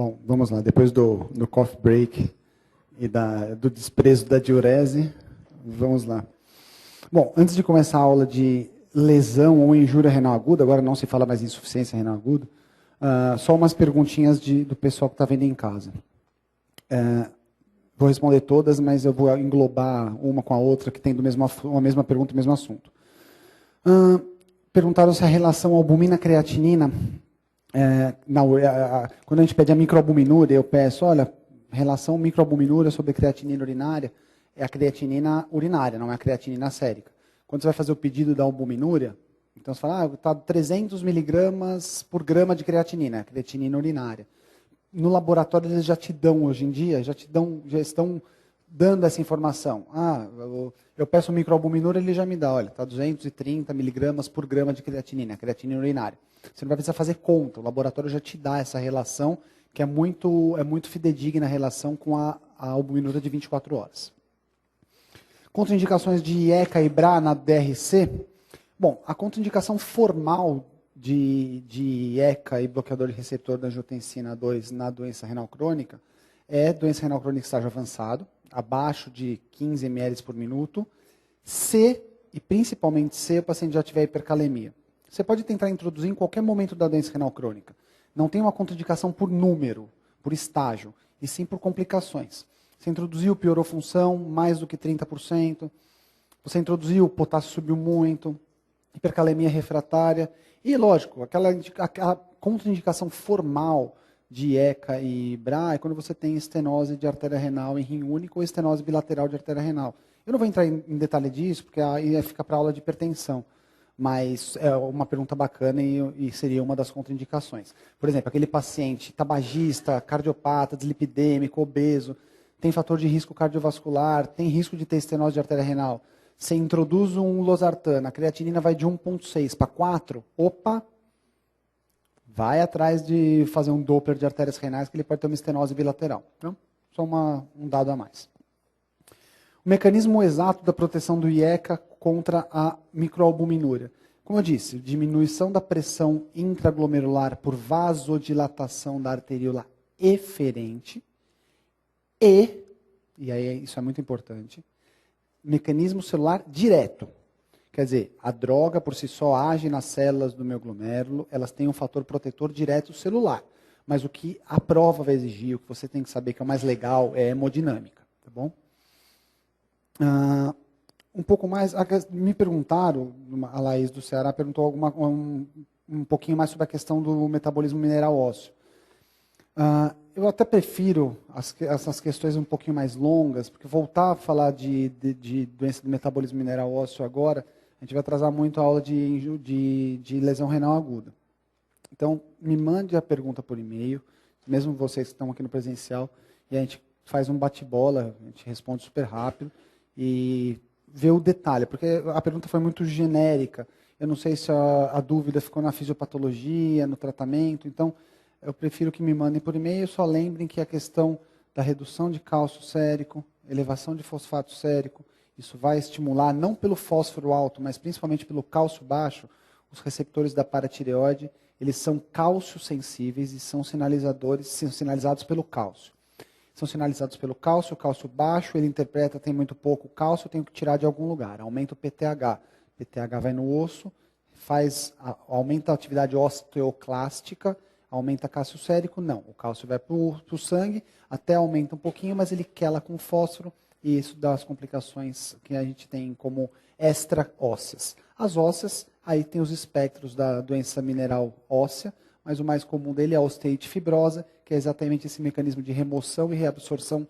Bom, vamos lá. Depois do coffee break e do desprezo da diurese, vamos lá. Bom, antes de começar a aula de lesão ou injúria renal aguda, agora não se fala mais em insuficiência renal aguda, só umas perguntinhas do pessoal que está vendo em casa. Vou responder todas, mas eu vou englobar uma com a outra, que tem a mesma pergunta e o mesmo assunto. Perguntaram se a relação albumina-creatinina, quando a gente pede a microalbuminúria, eu peço, olha, relação microalbuminúria sobre creatinina urinária, é a creatinina urinária, não é a creatinina sérica. Quando você vai fazer o pedido da albuminúria, então você fala, está 300 miligramas por grama de creatinina, a creatinina urinária. No laboratório eles já te dão, hoje em dia, já estão dando essa informação. Eu peço um microalbuminúria, ele já me dá, olha, está 230 miligramas por grama de creatinina, creatinina urinária. Você não vai precisar fazer conta, o laboratório já te dá essa relação, que é muito fidedigna a relação com a albuminúria de 24 horas. Contraindicações de ECA e BRA na DRC. Bom, a contraindicação formal de ECA e bloqueador de receptor da angiotensina 2 na doença renal crônica é doença renal crônica estágio avançado, abaixo de 15 ml por minuto. Se, e principalmente se o paciente já tiver hipercalemia. Você pode tentar introduzir em qualquer momento da doença renal crônica. Não tem uma contraindicação por número, por estágio, e sim por complicações. Você introduziu, piorou função, mais do que 30%. Você introduziu, o potássio subiu muito, hipercalemia refratária. E, lógico, aquela contraindicação formal de ECA e BRA é quando você tem estenose de artéria renal em rim único ou estenose bilateral de artéria renal. Eu não vou entrar em detalhe disso, porque aí fica para aula de hipertensão. Mas é uma pergunta bacana e seria uma das contraindicações. Por exemplo, aquele paciente tabagista, cardiopata, dislipidêmico, obeso, tem fator de risco cardiovascular, tem risco de ter estenose de artéria renal. Você introduz um losartano, a creatinina vai de 1,6 para 4, vai atrás de fazer um Doppler de artérias renais, que ele pode ter uma estenose bilateral. Então, só um dado a mais. O mecanismo exato da proteção do IECA contra a microalbuminúria. Como eu disse, diminuição da pressão intraglomerular por vasodilatação da arteríola eferente e aí isso é muito importante, mecanismo celular direto. Quer dizer, a droga por si só age nas células do meu glomérulo, elas têm um fator protetor direto celular. Mas o que a prova vai exigir, o que você tem que saber que é o mais legal, é a hemodinâmica. Tá bom? Um pouco mais, me perguntaram, a Laís do Ceará perguntou um pouquinho mais sobre a questão do metabolismo mineral ósseo. Eu até prefiro essas questões um pouquinho mais longas, porque voltar a falar de doença do metabolismo mineral ósseo agora, a gente vai atrasar muito a aula de lesão renal aguda. Então, me mande a pergunta por e-mail, mesmo vocês que estão aqui no presencial, e a gente faz um bate-bola, a gente responde super rápido, e vê o detalhe, porque a pergunta foi muito genérica. Eu não sei se a dúvida ficou na fisiopatologia, no tratamento, então eu prefiro que me mandem por e-mail, só lembrem que a questão da redução de cálcio sérico, elevação de fosfato sérico, isso vai estimular, não pelo fósforo alto, mas principalmente pelo cálcio baixo, os receptores da paratireoide, eles são cálcio sensíveis e são sinalizados pelo cálcio. São sinalizados pelo cálcio, o cálcio baixo, ele interpreta, tem muito pouco cálcio, tenho que tirar de algum lugar, aumenta o PTH. PTH vai no osso, aumenta a atividade osteoclástica, aumenta cálcio sérico? Não. O cálcio vai para o sangue, até aumenta um pouquinho, mas ele quela com fósforo, e isso dá as complicações que a gente tem como extra-ósseas. As ósseas, aí tem os espectros da doença mineral óssea, mas o mais comum dele é a osteite fibrosa, que é exatamente esse mecanismo de remoção e reabsorção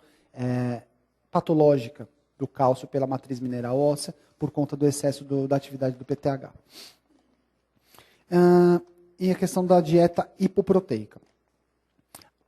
patológica do cálcio pela matriz mineral óssea, por conta do excesso da atividade do PTH. E a questão da dieta hipoproteica.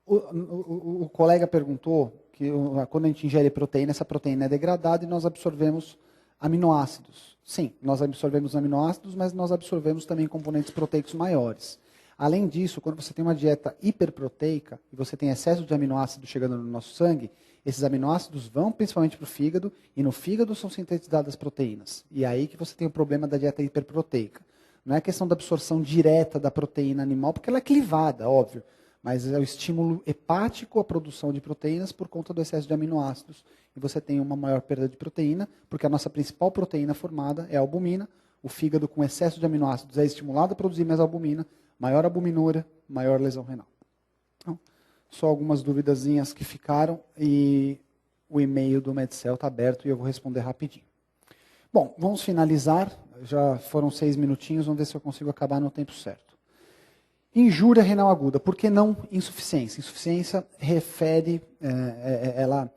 O colega perguntou que quando a gente ingere proteína, essa proteína é degradada e nós absorvemos aminoácidos. Sim, nós absorvemos aminoácidos, mas nós absorvemos também componentes proteicos maiores. Além disso, quando você tem uma dieta hiperproteica e você tem excesso de aminoácidos chegando no nosso sangue, esses aminoácidos vão principalmente para o fígado e no fígado são sintetizadas proteínas. E é aí que você tem o problema da dieta hiperproteica. Não é questão da absorção direta da proteína animal, porque ela é clivada, óbvio. mas é o estímulo hepático à produção de proteínas por conta do excesso de aminoácidos. E você tem uma maior perda de proteína, porque a nossa principal proteína formada é a albumina. O fígado com excesso de aminoácidos é estimulado a produzir mais albumina, maior albuminúria, maior lesão renal. Então, só algumas duvidazinhas que ficaram e o e-mail do Medcel está aberto e eu vou responder rapidinho. Bom, vamos finalizar. Já foram 6 minutinhos, vamos ver se eu consigo acabar no tempo certo. Injúria renal aguda, por que não insuficiência? Insuficiência refere, ela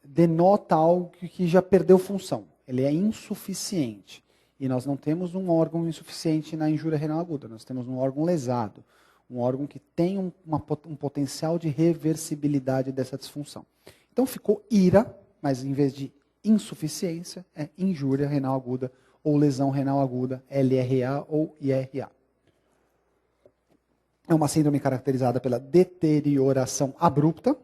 denota algo que já perdeu função. Ele é insuficiente. E nós não temos um órgão insuficiente na injúria renal aguda, nós temos um órgão lesado, um órgão que tem um potencial de reversibilidade dessa disfunção. Então ficou IRA, mas em vez de insuficiência, é injúria renal aguda ou lesão renal aguda, LRA ou IRA. É uma síndrome caracterizada pela deterioração abrupta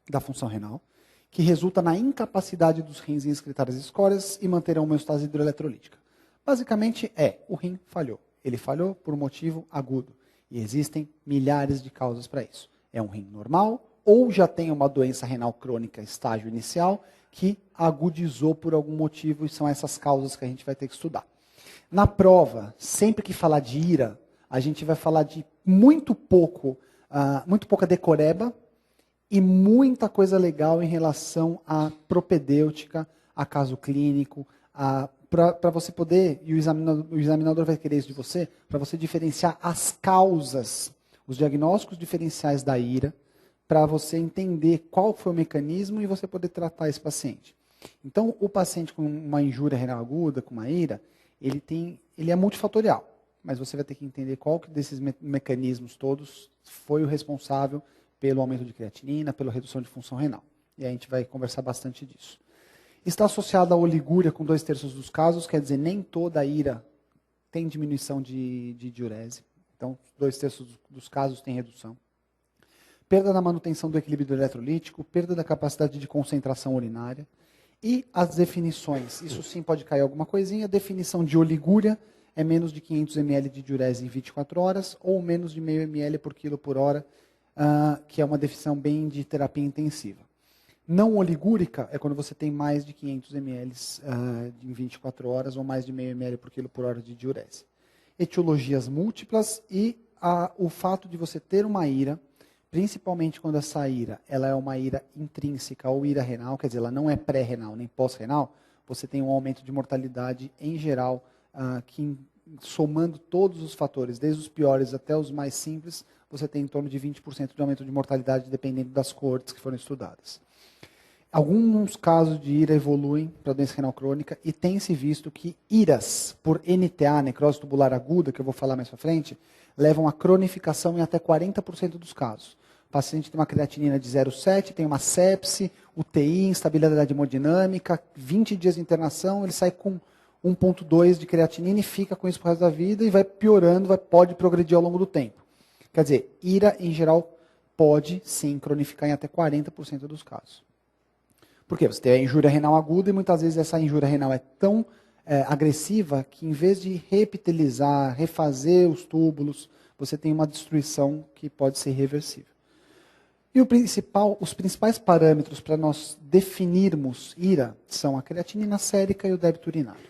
da função renal, que resulta na incapacidade dos rins em excretar as escórias e manter a homeostase hidroeletrolítica. Basicamente o rim falhou. Ele falhou por um motivo agudo. E existem milhares de causas para isso. É um rim normal ou já tem uma doença renal crônica estágio inicial que agudizou por algum motivo e são essas causas que a gente vai ter que estudar. Na prova, sempre que falar de IRA, a gente vai falar de muito pouca decoreba e muita coisa legal em relação à propedêutica, a caso clínico, para você poder, e o examinador vai querer isso de você, para você diferenciar as causas, os diagnósticos diferenciais da IRA, para você entender qual foi o mecanismo e você poder tratar esse paciente. Então, o paciente com uma injúria renal aguda, com uma IRA, ele é multifatorial, mas você vai ter que entender qual desses mecanismos todos foi o responsável pelo aumento de creatinina, pela redução de função renal. E a gente vai conversar bastante disso. Está associada à oligúria com 2/3 dos casos, quer dizer, nem toda a IRA tem diminuição de diurese. Então, 2/3 dos casos tem redução. Perda da manutenção do equilíbrio eletrolítico, perda da capacidade de concentração urinária. E as definições, isso sim pode cair alguma coisinha, a definição de oligúria é menos de 500 ml de diurese em 24 horas, ou menos de meio ml por quilo por hora, que é uma definição bem de terapia intensiva. Não oligúrica é quando você tem mais de 500 ml em 24 horas, ou mais de meio ml por quilo por hora de diurese. Etiologias múltiplas e o fato de você ter uma IRA, principalmente quando essa IRA ela é uma IRA intrínseca ou IRA renal, quer dizer, ela não é pré-renal nem pós-renal, você tem um aumento de mortalidade em geral, que somando todos os fatores, desde os piores até os mais simples, você tem em torno de 20% de aumento de mortalidade, dependendo das coortes que foram estudadas. Alguns casos de IRA evoluem para doença renal crônica e tem-se visto que IRAs por NTA, necrose tubular aguda, que eu vou falar mais para frente, levam a cronificação em até 40% dos casos. O paciente tem uma creatinina de 0,7, tem uma sepse, UTI, instabilidade hemodinâmica, 20 dias de internação, ele sai com 1,2 de creatinina e fica com isso pro resto da vida e vai piorando, pode progredir ao longo do tempo. Quer dizer, IRA em geral pode sim cronificar em até 40% dos casos. Por quê? Você tem a injúria renal aguda e muitas vezes essa injúria renal é tão agressiva que em vez de repitelizar, refazer os túbulos, você tem uma destruição que pode ser reversível. E os principais parâmetros para nós definirmos IRA são a creatinina sérica e o débito urinário.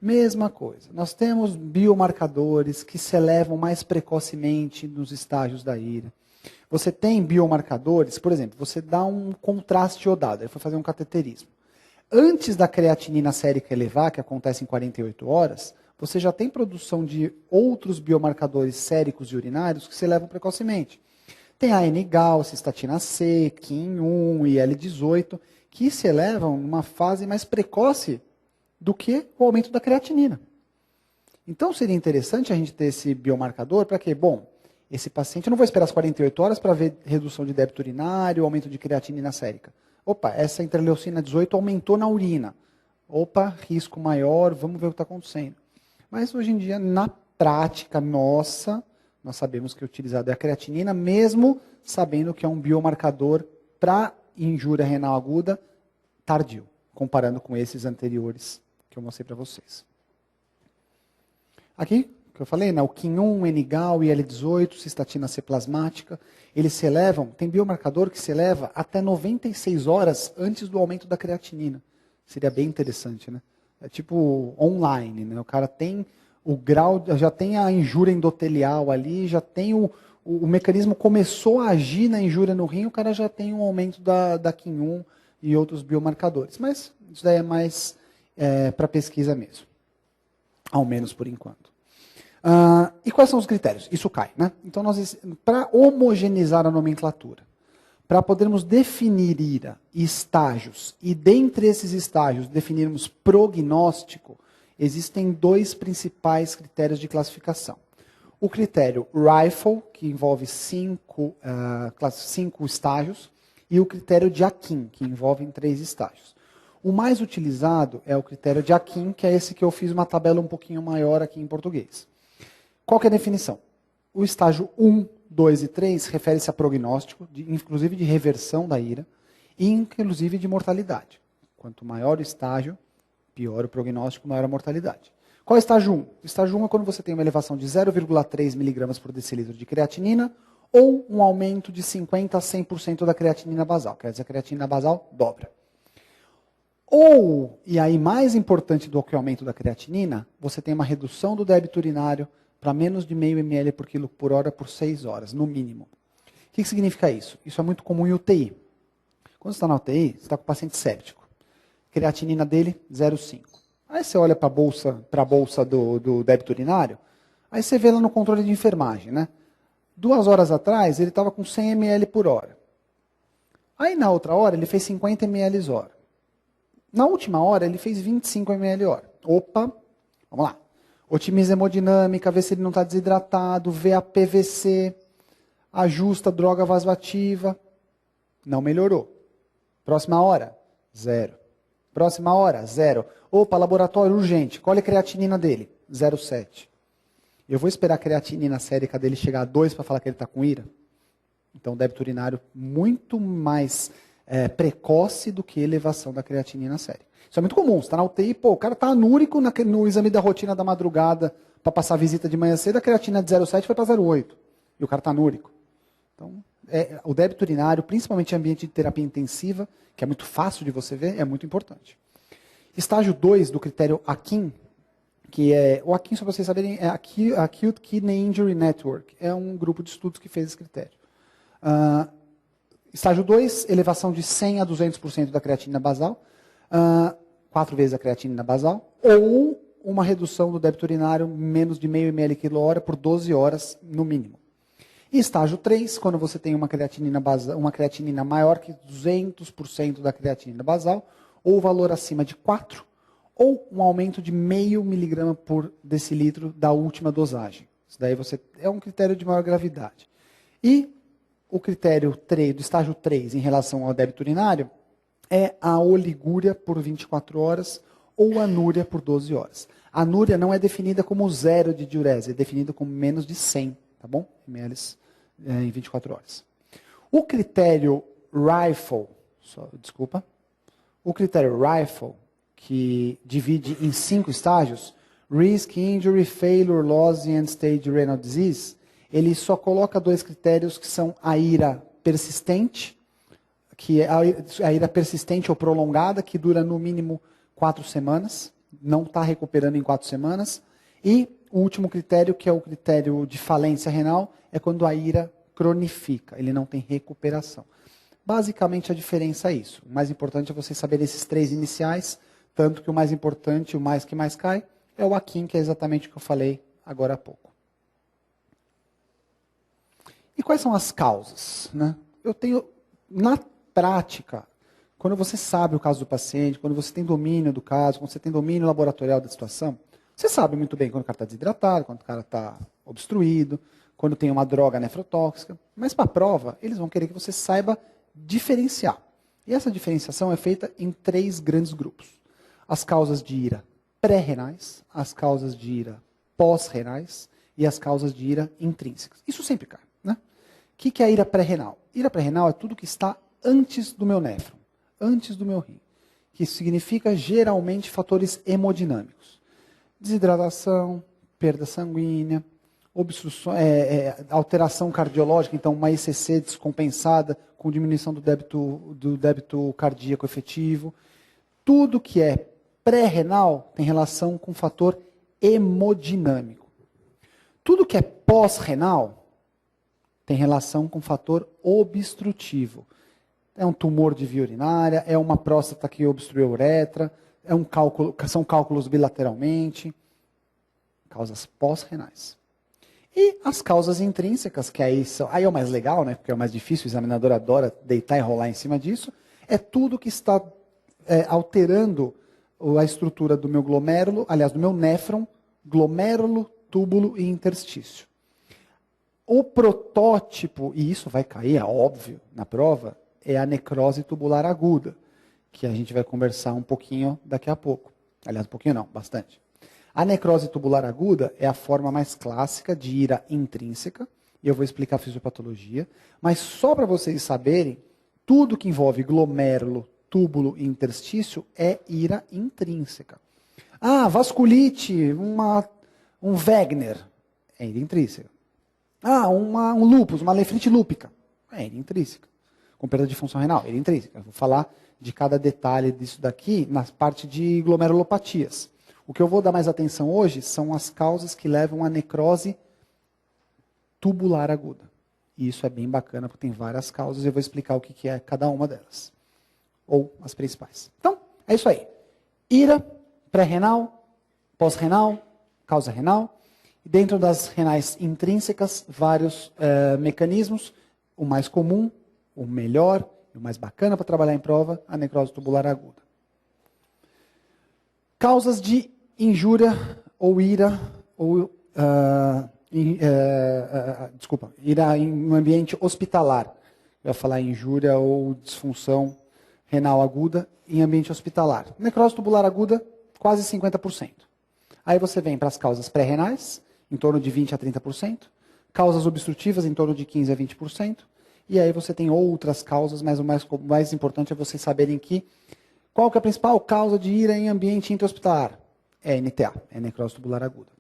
Mesma coisa, nós temos biomarcadores que se elevam mais precocemente nos estágios da IRA. Você tem biomarcadores, por exemplo, você dá um contraste iodado, ele foi fazer um cateterismo. Antes da creatinina sérica elevar, que acontece em 48 horas, você já tem produção de outros biomarcadores séricos e urinários que se elevam precocemente. Tem a N-gal, cistatina C, KIM1, IL-18, que se elevam numa fase mais precoce do que o aumento da creatinina. Então seria interessante a gente ter esse biomarcador para quê? Bom, esse paciente, eu não vou esperar as 48 horas para ver redução de débito urinário, aumento de creatinina sérica. Opa, essa interleucina 18 aumentou na urina. Opa, risco maior, vamos ver o que está acontecendo. Mas hoje em dia, na prática nossa, nós sabemos que é utilizado é a creatinina, mesmo sabendo que é um biomarcador para injúria renal aguda tardio, comparando com esses anteriores que eu mostrei para vocês. Aqui, que eu falei, né? O KIM1, NGAL, IL-18, cistatina C plasmática, eles se elevam, tem biomarcador que se eleva até 96 horas antes do aumento da creatinina. Seria bem interessante, né? É tipo online, né? O cara tem o grau, já tem a injúria endotelial ali, já tem o mecanismo começou a agir na injúria no rim, o cara já tem um aumento da KIM1 e outros biomarcadores. Mas isso daí é mais para pesquisa mesmo. Ao menos por enquanto. E quais são os critérios? Isso cai, né? Então, para homogeneizar a nomenclatura, para podermos definir IRA e estágios, e dentre esses estágios definirmos prognóstico, existem dois principais critérios de classificação. O critério RIFLE, que envolve cinco estágios, e o critério de Akin, que envolve 3 estágios. O mais utilizado é o critério de Akin, que é esse que eu fiz uma tabela um pouquinho maior aqui em português. Qual que é a definição? O estágio 1, 2 e 3 refere-se a prognóstico, inclusive de reversão da IRA, e inclusive de mortalidade. Quanto maior o estágio, pior o prognóstico, maior a mortalidade. Qual é o estágio 1? O estágio 1 é quando você tem uma elevação de 0,3 mg por decilitro de creatinina ou um aumento de 50% a 100% da creatinina basal. Quer dizer, a creatinina basal dobra. Ou, e aí mais importante do que o aumento da creatinina, você tem uma redução do débito urinário para menos de 0,5 ml por quilo por hora por 6 horas, no mínimo. O que significa isso? Isso é muito comum em UTI. Quando você está na UTI, você está com o paciente séptico. Creatinina dele, 0,5. Aí você olha para a bolsa do débito urinário, aí você vê lá no controle de enfermagem, né? 2 horas atrás, ele estava com 100 ml por hora. Aí na outra hora, ele fez 50 ml hora. Na última hora, ele fez 25 ml hora. Opa, vamos lá. Otimiza a hemodinâmica, vê se ele não está desidratado, vê a PVC, ajusta a droga vasoativa. Não melhorou. Próxima hora, 0. Próxima hora, 0. Opa, laboratório urgente, colhe a creatinina dele, 0,7. Eu vou esperar a creatinina sérica dele chegar a 2 para falar que ele está com IRA? Então, débito urinário muito mais precoce do que elevação da creatinina sérica. Isso é muito comum, você está na UTI, pô, o cara está anúrico no exame da rotina da madrugada para passar a visita de manhã cedo, a creatina de 0,7 foi para 0,8. E o cara está anúrico. Então, o débito urinário, principalmente em ambiente de terapia intensiva, que é muito fácil de você ver, é muito importante. Estágio 2 do critério Akin, que o Akin, só para vocês saberem, é Acute Kidney Injury Network. É um grupo de estudos que fez esse critério. Estágio 2, elevação de 100% a 200% da creatinina basal, 4 vezes a creatinina basal, ou uma redução do débito urinário menos de 0,5 ml quilo hora por 12 horas, no mínimo. E estágio 3, quando você tem uma creatinina maior que 200% da creatinina basal, ou valor acima de 4, ou um aumento de 0,5 miligrama por decilitro da última dosagem. Isso daí é um critério de maior gravidade. E o critério 3, do estágio 3 em relação ao débito urinário é a oligúria por 24 horas ou anúria por 12 horas. A anúria não é definida como 0 de diurese, é definida como menos de 100, tá bom? ml em 24 horas. O critério RIFLE, o critério RIFLE, que divide em 5 estágios, Risk, Injury, Failure, Loss e End-Stage Renal Disease, ele só coloca 2 critérios que são a IRA persistente, que é a IRA persistente ou prolongada, que dura no mínimo 4 semanas, não está recuperando em 4 semanas, e o último critério, que é o critério de falência renal, é quando a IRA cronifica, ele não tem recuperação. Basicamente a diferença é isso. O mais importante é você saber esses 3 iniciais, tanto que o mais importante, o mais que mais cai, é o Akin, que é exatamente o que eu falei agora há pouco. E quais são as causas? Né? Eu tenho, na prática, quando você sabe o caso do paciente, quando você tem domínio do caso, quando você tem domínio laboratorial da situação, você sabe muito bem quando o cara está desidratado, quando o cara está obstruído, quando tem uma droga nefrotóxica. Mas para a prova, eles vão querer que você saiba diferenciar. E essa diferenciação é feita em 3 grandes grupos. As causas de IRA pré-renais, as causas de IRA pós-renais e as causas de IRA intrínsecas. Isso sempre cai. Né? O que é a IRA pré-renal? IRA pré-renal é tudo que está antes do meu néfron, antes do meu rim, que significa geralmente fatores hemodinâmicos. Desidratação, perda sanguínea, obstrução, alteração cardiológica, então uma ECC descompensada com diminuição do débito cardíaco efetivo. Tudo que é pré-renal tem relação com o fator hemodinâmico. Tudo que é pós-renal tem relação com o fator obstrutivo. É um tumor de via urinária, é uma próstata que obstruiu a uretra, são cálculos bilateralmente, causas pós-renais. E as causas intrínsecas, que aí é o mais legal, né, porque é o mais difícil, o examinador adora deitar e rolar em cima disso, é tudo que está alterando a estrutura do meu glomérulo, aliás, do meu néfron, glomérulo, túbulo e interstício. O protótipo, e isso vai cair, é óbvio, na prova, é a necrose tubular aguda, que a gente vai conversar um pouquinho daqui a pouco. Aliás, um pouquinho não, bastante. A necrose tubular aguda é a forma mais clássica de ira intrínseca, e eu vou explicar a fisiopatologia, mas só para vocês saberem, tudo que envolve glomérulo, túbulo e interstício é ira intrínseca. Ah, vasculite, um Wegener, é ira intrínseca. Ah, um lúpus, uma nefrite lúpica, é ira intrínseca. Com perda de função renal, ira intrínseca. Eu vou falar de cada detalhe disso daqui na parte de glomerulopatias. O que eu vou dar mais atenção hoje são as causas que levam à necrose tubular aguda. E isso é bem bacana, porque tem várias causas e eu vou explicar o que é cada uma delas. Ou as principais. Então, é isso aí. Ira, pré-renal, pós-renal, causa renal. E dentro das renais intrínsecas, vários mecanismos. O mais comum, o melhor, o mais bacana para trabalhar em prova, a necrose tubular aguda. Causas de injúria ou ira, ou ira em um ambiente hospitalar. Eu ia falar injúria ou disfunção renal aguda em ambiente hospitalar. Necrose tubular aguda, quase 50%. Aí você vem para as causas pré-renais, em torno de 20% a 30%. Causas obstrutivas, em torno de 15% a 20%. E aí você tem outras causas, mas o mais importante é vocês saberem que qual que é a principal causa de ira em ambiente intra-hospitalar? É NTA, é necrose tubular aguda.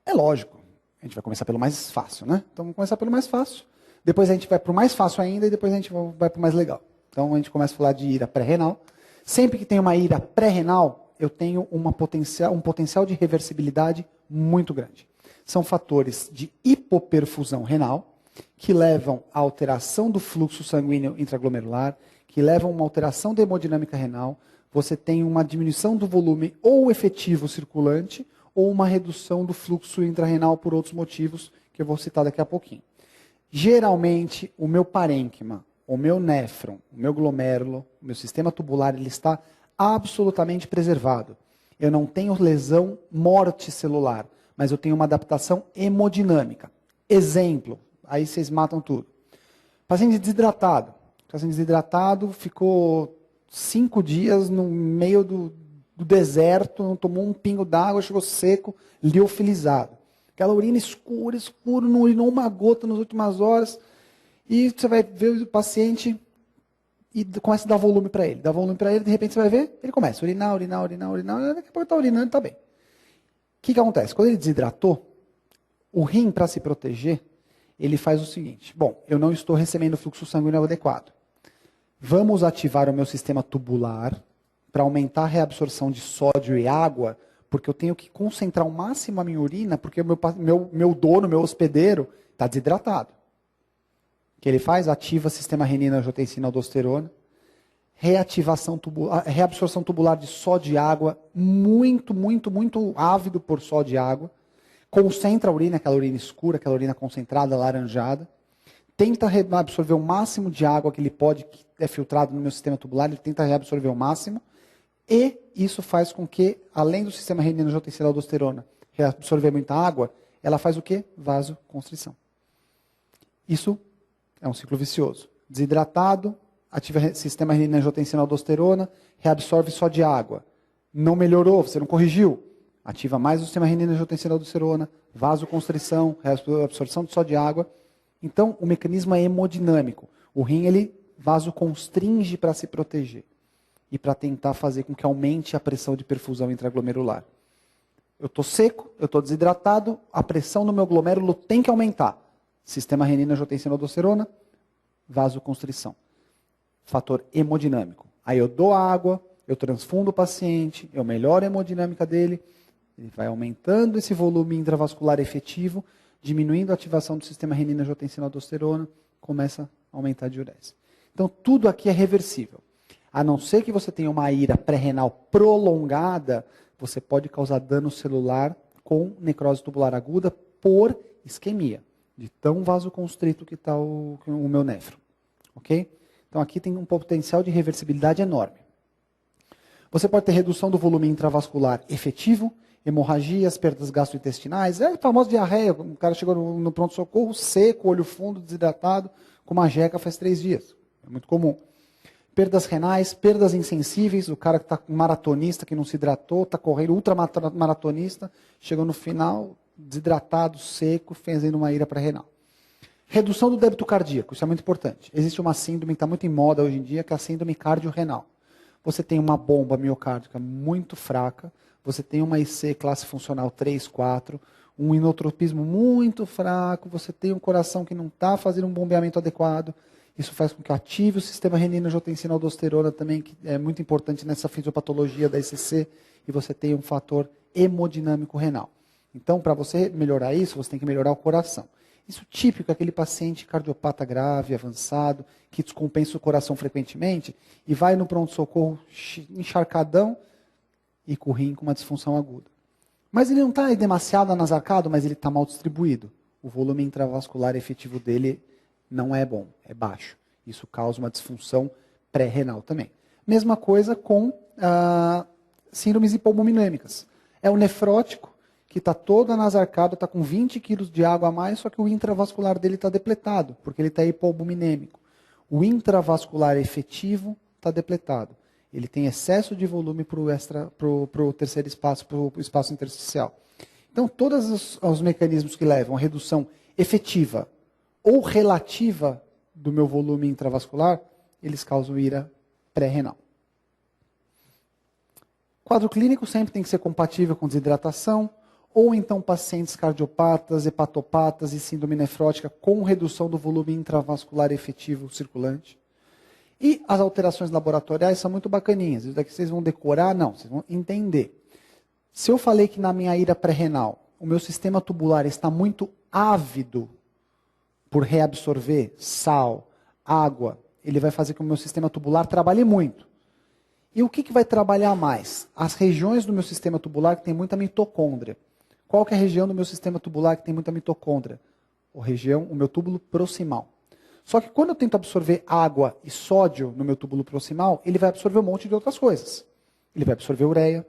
É lógico, a gente vai começar pelo mais fácil, né? Então vamos começar pelo mais fácil, depois a gente vai para o mais fácil ainda e depois a gente vai para o mais legal. Então a gente começa a falar de ira pré-renal. Sempre que tem uma ira pré-renal, eu tenho um potencial de reversibilidade muito grande. São fatores de hipoperfusão renal, que levam à alteração do fluxo sanguíneo intraglomerular, que levam a uma alteração da hemodinâmica renal, você tem uma diminuição do volume ou efetivo circulante, ou uma redução do fluxo intrarrenal por outros motivos, que eu vou citar daqui a pouquinho. Geralmente, o meu parênquima, o meu néfron, o meu glomérulo, o meu sistema tubular, ele está absolutamente preservado. Eu não tenho lesão, morte celular, mas eu tenho uma adaptação hemodinâmica. Exemplo, aí vocês matam tudo. Paciente desidratado. O paciente desidratado ficou 5 dias no meio do deserto, não tomou um pingo d'água, chegou seco, liofilizado. Aquela urina escura, não urinou uma gota nas últimas horas. E você vai ver o paciente e começa a dar volume para ele. Dá volume para ele, de repente você vai ver, ele começa a urinar, daqui a pouco está urinando e está bem. O que acontece? Quando ele desidratou, o rim, para se proteger, ele faz o seguinte: bom, eu não estou recebendo fluxo sanguíneo adequado. Vamos ativar o meu sistema tubular para aumentar a reabsorção de sódio e água, porque eu tenho que concentrar ao máximo a minha urina, porque o meu dono, meu hospedeiro, está desidratado. O que ele faz? Ativa sistema renina-angiotensina-aldosterona, reabsorção tubular de sódio e água, muito ávido por sódio e água, concentra a urina, aquela urina escura, aquela urina concentrada, alaranjada, tenta absorver o máximo de água que ele pode, que é filtrado no meu sistema tubular, ele tenta reabsorver o máximo, e isso faz com que, além do sistema renina-angiotensina-aldosterona reabsorver muita água, ela faz o quê? Vasoconstrição. Isso é um ciclo vicioso. Desidratado, ativa sistema renina-angiotensina-aldosterona, reabsorve só de água. Não melhorou, você não corrigiu. Ativa mais o sistema renina-angiotensina-aldosterona, vasoconstrição, reabsorção só de água. Então, o mecanismo é hemodinâmico. O rim, ele vasoconstringe para se proteger e para tentar fazer com que aumente a pressão de perfusão intraglomerular. Eu estou seco, eu estou desidratado, a pressão no meu glomérulo tem que aumentar. Sistema renina-angiotensina-aldosterona, vasoconstrição. Fator hemodinâmico. Aí eu dou água, eu transfundo o paciente, eu melhoro a hemodinâmica dele, ele vai aumentando esse volume intravascular efetivo, diminuindo a ativação do sistema renina-angiotensina-aldosterona, começa a aumentar a diurese. Então tudo aqui é reversível. A não ser que você tenha uma ira pré-renal prolongada, você pode causar dano celular com necrose tubular aguda por isquemia, de tão vasoconstrito que está o meu néfron. Ok? Então aqui tem um potencial de reversibilidade enorme. Você pode ter redução do volume intravascular efetivo, hemorragias, perdas gastrointestinais, é a famosa diarreia, o cara chegou no pronto-socorro seco, olho fundo, desidratado, com uma jeca faz 3 dias. É muito comum. Perdas renais, perdas insensíveis, o cara que está maratonista, que não se hidratou, está correndo, ultramaratonista, chegou no final, desidratado, seco, fazendo uma ira pré-renal. Redução do débito cardíaco, isso é muito importante. Existe uma síndrome que está muito em moda hoje em dia, que é a síndrome cardiorrenal. Você tem uma bomba miocárdica muito fraca, você tem uma IC classe funcional 3, 4, um inotropismo muito fraco, você tem um coração que não está fazendo um bombeamento adequado. Isso faz com que ative o sistema renina-angiotensina-aldosterona também, que é muito importante nessa fisiopatologia da ICC, e você tem um fator hemodinâmico renal. Então, para você melhorar isso, você tem que melhorar o coração. Isso típico é aquele paciente cardiopata grave, avançado, que descompensa o coração frequentemente e vai no pronto-socorro encharcadão e com o rim com uma disfunção aguda. Mas ele não está demasiado anasarcado, mas ele está mal distribuído. O volume intravascular efetivo dele não é bom, é baixo. Isso causa uma disfunção pré-renal também. Mesma coisa com síndromes hipobuminêmicas. É o nefrótico, que está todo anasarcado, está com 20 quilos de água a mais, só que o intravascular dele está depletado, porque ele está hipobuminêmico. O intravascular efetivo está depletado. Ele tem excesso de volume para o terceiro espaço, para o espaço intersticial. Então, todos os mecanismos que levam a redução efetiva ou relativa do meu volume intravascular, eles causam ira pré-renal. Quadro clínico sempre tem que ser compatível com desidratação, ou então pacientes cardiopatas, hepatopatas e síndrome nefrótica com redução do volume intravascular efetivo circulante. E as alterações laboratoriais são muito bacaninhas. Isso daqui vocês vão decorar? Não, vocês vão entender. Se eu falei que na minha ira pré-renal o meu sistema tubular está muito ávido por reabsorver sal, água, ele vai fazer com que o meu sistema tubular trabalhe muito. E o que vai trabalhar mais? As regiões do meu sistema tubular que tem muita mitocôndria. Qual que é a região do meu sistema tubular que tem muita mitocôndria? O meu túbulo proximal. Só que quando eu tento absorver água e sódio no meu túbulo proximal, ele vai absorver um monte de outras coisas. Ele vai absorver ureia.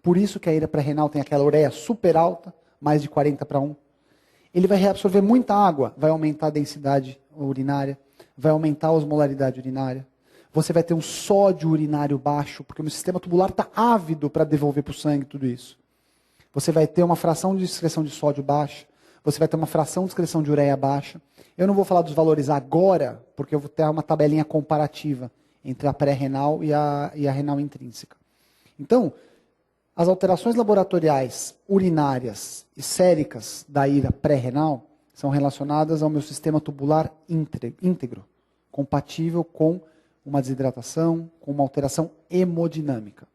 Por isso que a ira pré-renal tem aquela ureia super alta, mais de 40/1. Ele vai reabsorver muita água, vai aumentar a densidade urinária, vai aumentar a osmolaridade urinária. Você vai ter um sódio urinário baixo, porque o meu sistema tubular está ávido para devolver para o sangue tudo isso. Você vai ter uma fração de excreção de sódio baixa, você vai ter uma fração de excreção de ureia baixa. Eu não vou falar dos valores agora, porque eu vou ter uma tabelinha comparativa entre a pré-renal e a renal intrínseca. Então, as alterações laboratoriais urinárias e séricas da ira pré-renal são relacionadas ao meu sistema tubular íntegro, compatível com uma desidratação, com uma alteração hemodinâmica.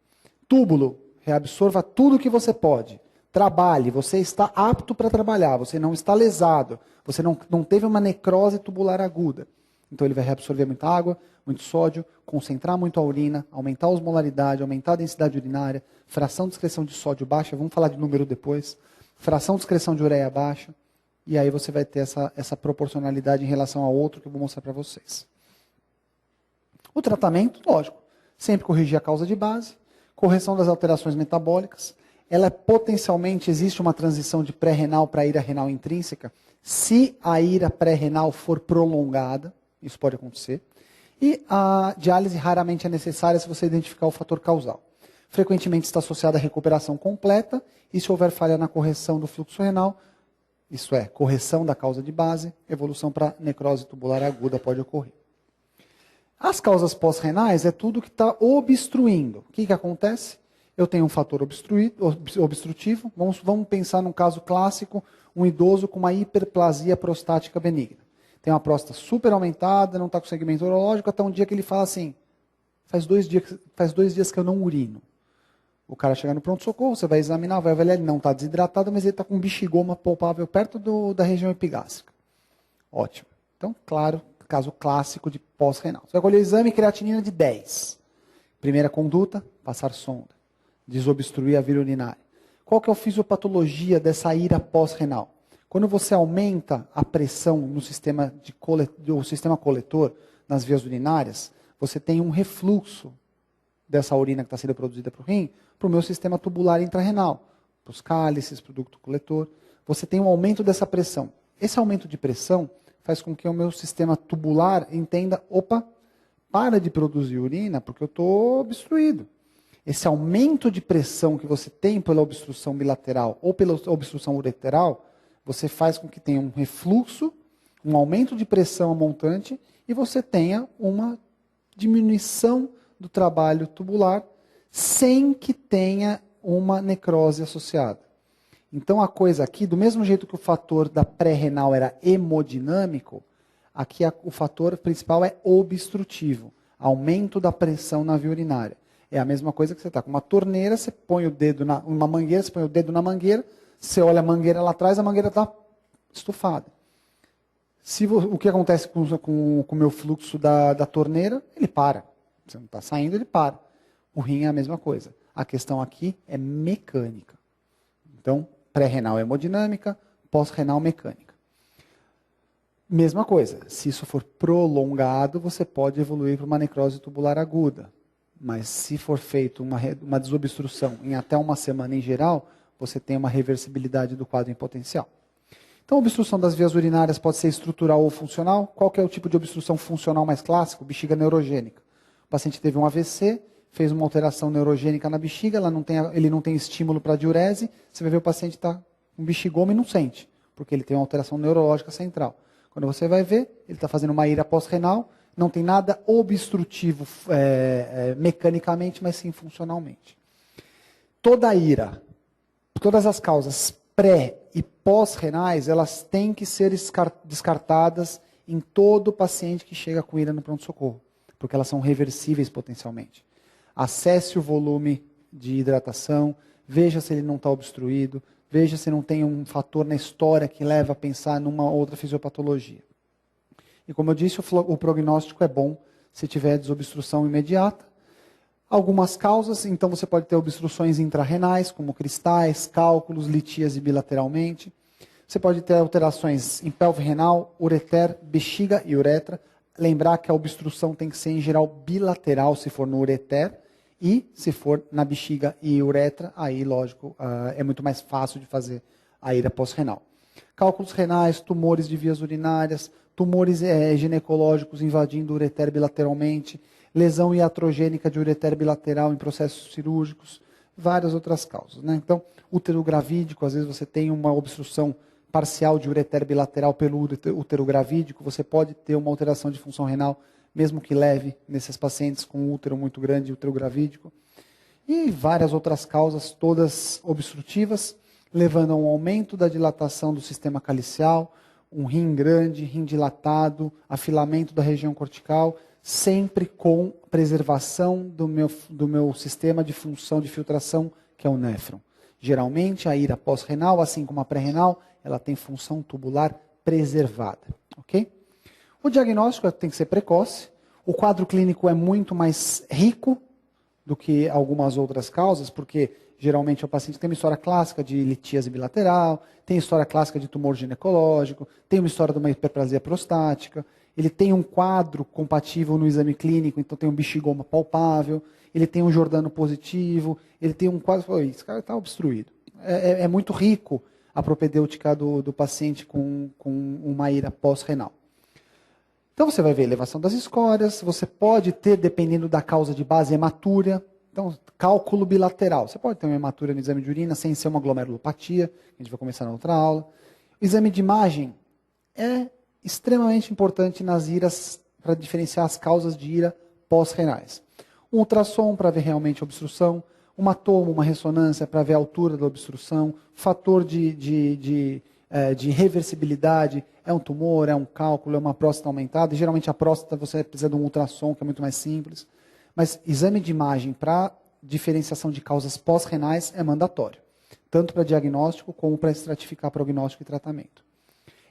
Túbulo, reabsorva tudo que você pode. Trabalhe, você está apto para trabalhar, você não está lesado, você não teve uma necrose tubular aguda. Então ele vai reabsorver muita água, muito sódio, concentrar muito a urina, aumentar a osmolaridade, aumentar a densidade urinária, fração de excreção de sódio baixa, vamos falar de número depois, fração de excreção de ureia baixa, e aí você vai ter essa proporcionalidade em relação ao outro que eu vou mostrar para vocês. O tratamento, lógico, sempre corrigir a causa de base, correção das alterações metabólicas. Ela potencialmente existe uma transição de pré-renal para ira renal intrínseca, se a ira pré-renal for prolongada, isso pode acontecer. E a diálise raramente é necessária se você identificar o fator causal. Frequentemente está associada à recuperação completa, e se houver falha na correção do fluxo renal, isso é, correção da causa de base, evolução para necrose tubular aguda pode ocorrer. As causas pós-renais é tudo que está obstruindo. O que acontece? eu tenho um fator obstrutivo. Vamos pensar num caso clássico, um idoso com uma hiperplasia prostática benigna. Tem uma próstata super aumentada, não está com segmento urológico, até um dia que ele fala assim, faz 2 dias que eu não urino. O cara chega no pronto-socorro, você vai examinar, vai avaliar, ele não está desidratado, mas ele está com um bexigoma palpável perto da região epigástrica. Ótimo. Então, claro, caso clássico de pós-renal. Você vai colher o exame, creatinina de 10. Primeira conduta, passar sonda. Desobstruir a via urinária. Qual que é a fisiopatologia dessa ira pós-renal? Quando você aumenta a pressão no sistema coletor, nas vias urinárias, você tem um refluxo dessa urina que está sendo produzida para o rim, para o meu sistema tubular intrarrenal, para os cálices, para o ducto coletor. Você tem um aumento dessa pressão. Esse aumento de pressão faz com que o meu sistema tubular entenda, opa, para de produzir urina porque eu estou obstruído. Esse aumento de pressão que você tem pela obstrução bilateral ou pela obstrução ureteral, você faz com que tenha um refluxo, um aumento de pressão montante e você tenha uma diminuição do trabalho tubular sem que tenha uma necrose associada. Então a coisa aqui, do mesmo jeito que o fator da pré-renal era hemodinâmico, aqui o fator principal é obstrutivo, aumento da pressão na via urinária. É a mesma coisa que você está com uma torneira, você põe o dedo uma mangueira, você põe o dedo na mangueira, você olha a mangueira lá atrás, a mangueira está estufada. O que acontece com o meu fluxo da torneira? Ele para. Você não está saindo, ele para. O rim é a mesma coisa. A questão aqui é mecânica. Então, pré-renal é hemodinâmica, pós-renal mecânica. Mesma coisa, se isso for prolongado, você pode evoluir para uma necrose tubular aguda. Mas se for feito uma desobstrução em até uma semana em geral, você tem uma reversibilidade do quadro em potencial. Então, a obstrução das vias urinárias pode ser estrutural ou funcional. Qual que é o tipo de obstrução funcional mais clássico? Bexiga neurogênica. O paciente teve um AVC, fez uma alteração neurogênica na bexiga, ele não tem estímulo para diurese, você vai ver o paciente está com bexigoma e não sente, porque ele tem uma alteração neurológica central. Quando você vai ver, ele está fazendo uma ira pós-renal, não tem nada obstrutivo mecanicamente, mas sim funcionalmente. Toda ira, todas as causas pré e pós-renais, elas têm que ser descartadas em todo paciente que chega com ira no pronto-socorro, porque elas são reversíveis potencialmente. Acesse o volume de hidratação, veja se ele não está obstruído, veja se não tem um fator na história que leva a pensar numa outra fisiopatologia. E como eu disse, o prognóstico é bom se tiver desobstrução imediata. Algumas causas, então você pode ter obstruções intrarrenais, como cristais, cálculos, litíase bilateralmente. Você pode ter alterações em pelve renal, ureter, bexiga e uretra. Lembrar que a obstrução tem que ser, em geral, bilateral, se for no ureter, e se for na bexiga e uretra, aí, lógico, é muito mais fácil de fazer a ira pós-renal. Cálculos renais, tumores de vias urinárias, tumores ginecológicos invadindo o ureter bilateralmente, lesão iatrogênica de ureter bilateral em processos cirúrgicos, várias outras causas, né? Então, útero gravídico, às vezes você tem uma obstrução parcial de ureter bilateral pelo útero gravídico, você pode ter uma alteração de função renal, mesmo que leve, nesses pacientes com útero muito grande, útero gravídico. E várias outras causas, todas obstrutivas, levando a um aumento da dilatação do sistema calicial, um rim grande, rim dilatado, afilamento da região cortical, sempre com preservação do meu sistema de função de filtração, que é o néfron. Geralmente, a ira pós-renal, assim como a pré-renal, ela tem função tubular preservada. Ok? O diagnóstico tem que ser precoce. O quadro clínico é muito mais rico do que algumas outras causas, porque geralmente o paciente tem uma história clássica de litíase bilateral, tem história clássica de tumor ginecológico, tem uma história de uma hiperplasia prostática, ele tem um quadro compatível no exame clínico, então tem um bexigoma palpável, ele tem um Jordano positivo, ele tem um quadro, esse cara está obstruído. É muito rico a propedêutica do paciente com uma ira pós-renal. Então você vai ver elevação das escórias, você pode ter, dependendo da causa de base, hematúria. Então, cálculo bilateral. Você pode ter uma hematúria no exame de urina sem ser uma glomerulopatia, que a gente vai começar na outra aula. O exame de imagem é extremamente importante nas iras, para diferenciar as causas de ira pós-renais. Um ultrassom para ver realmente a obstrução, uma toma, uma ressonância para ver a altura da obstrução, fator de reversibilidade, é um tumor, é um cálculo, é uma próstata aumentada. E, geralmente a próstata você precisa de um ultrassom, que é muito mais simples. Mas exame de imagem para diferenciação de causas pós-renais é mandatório, tanto para diagnóstico como para estratificar prognóstico e tratamento.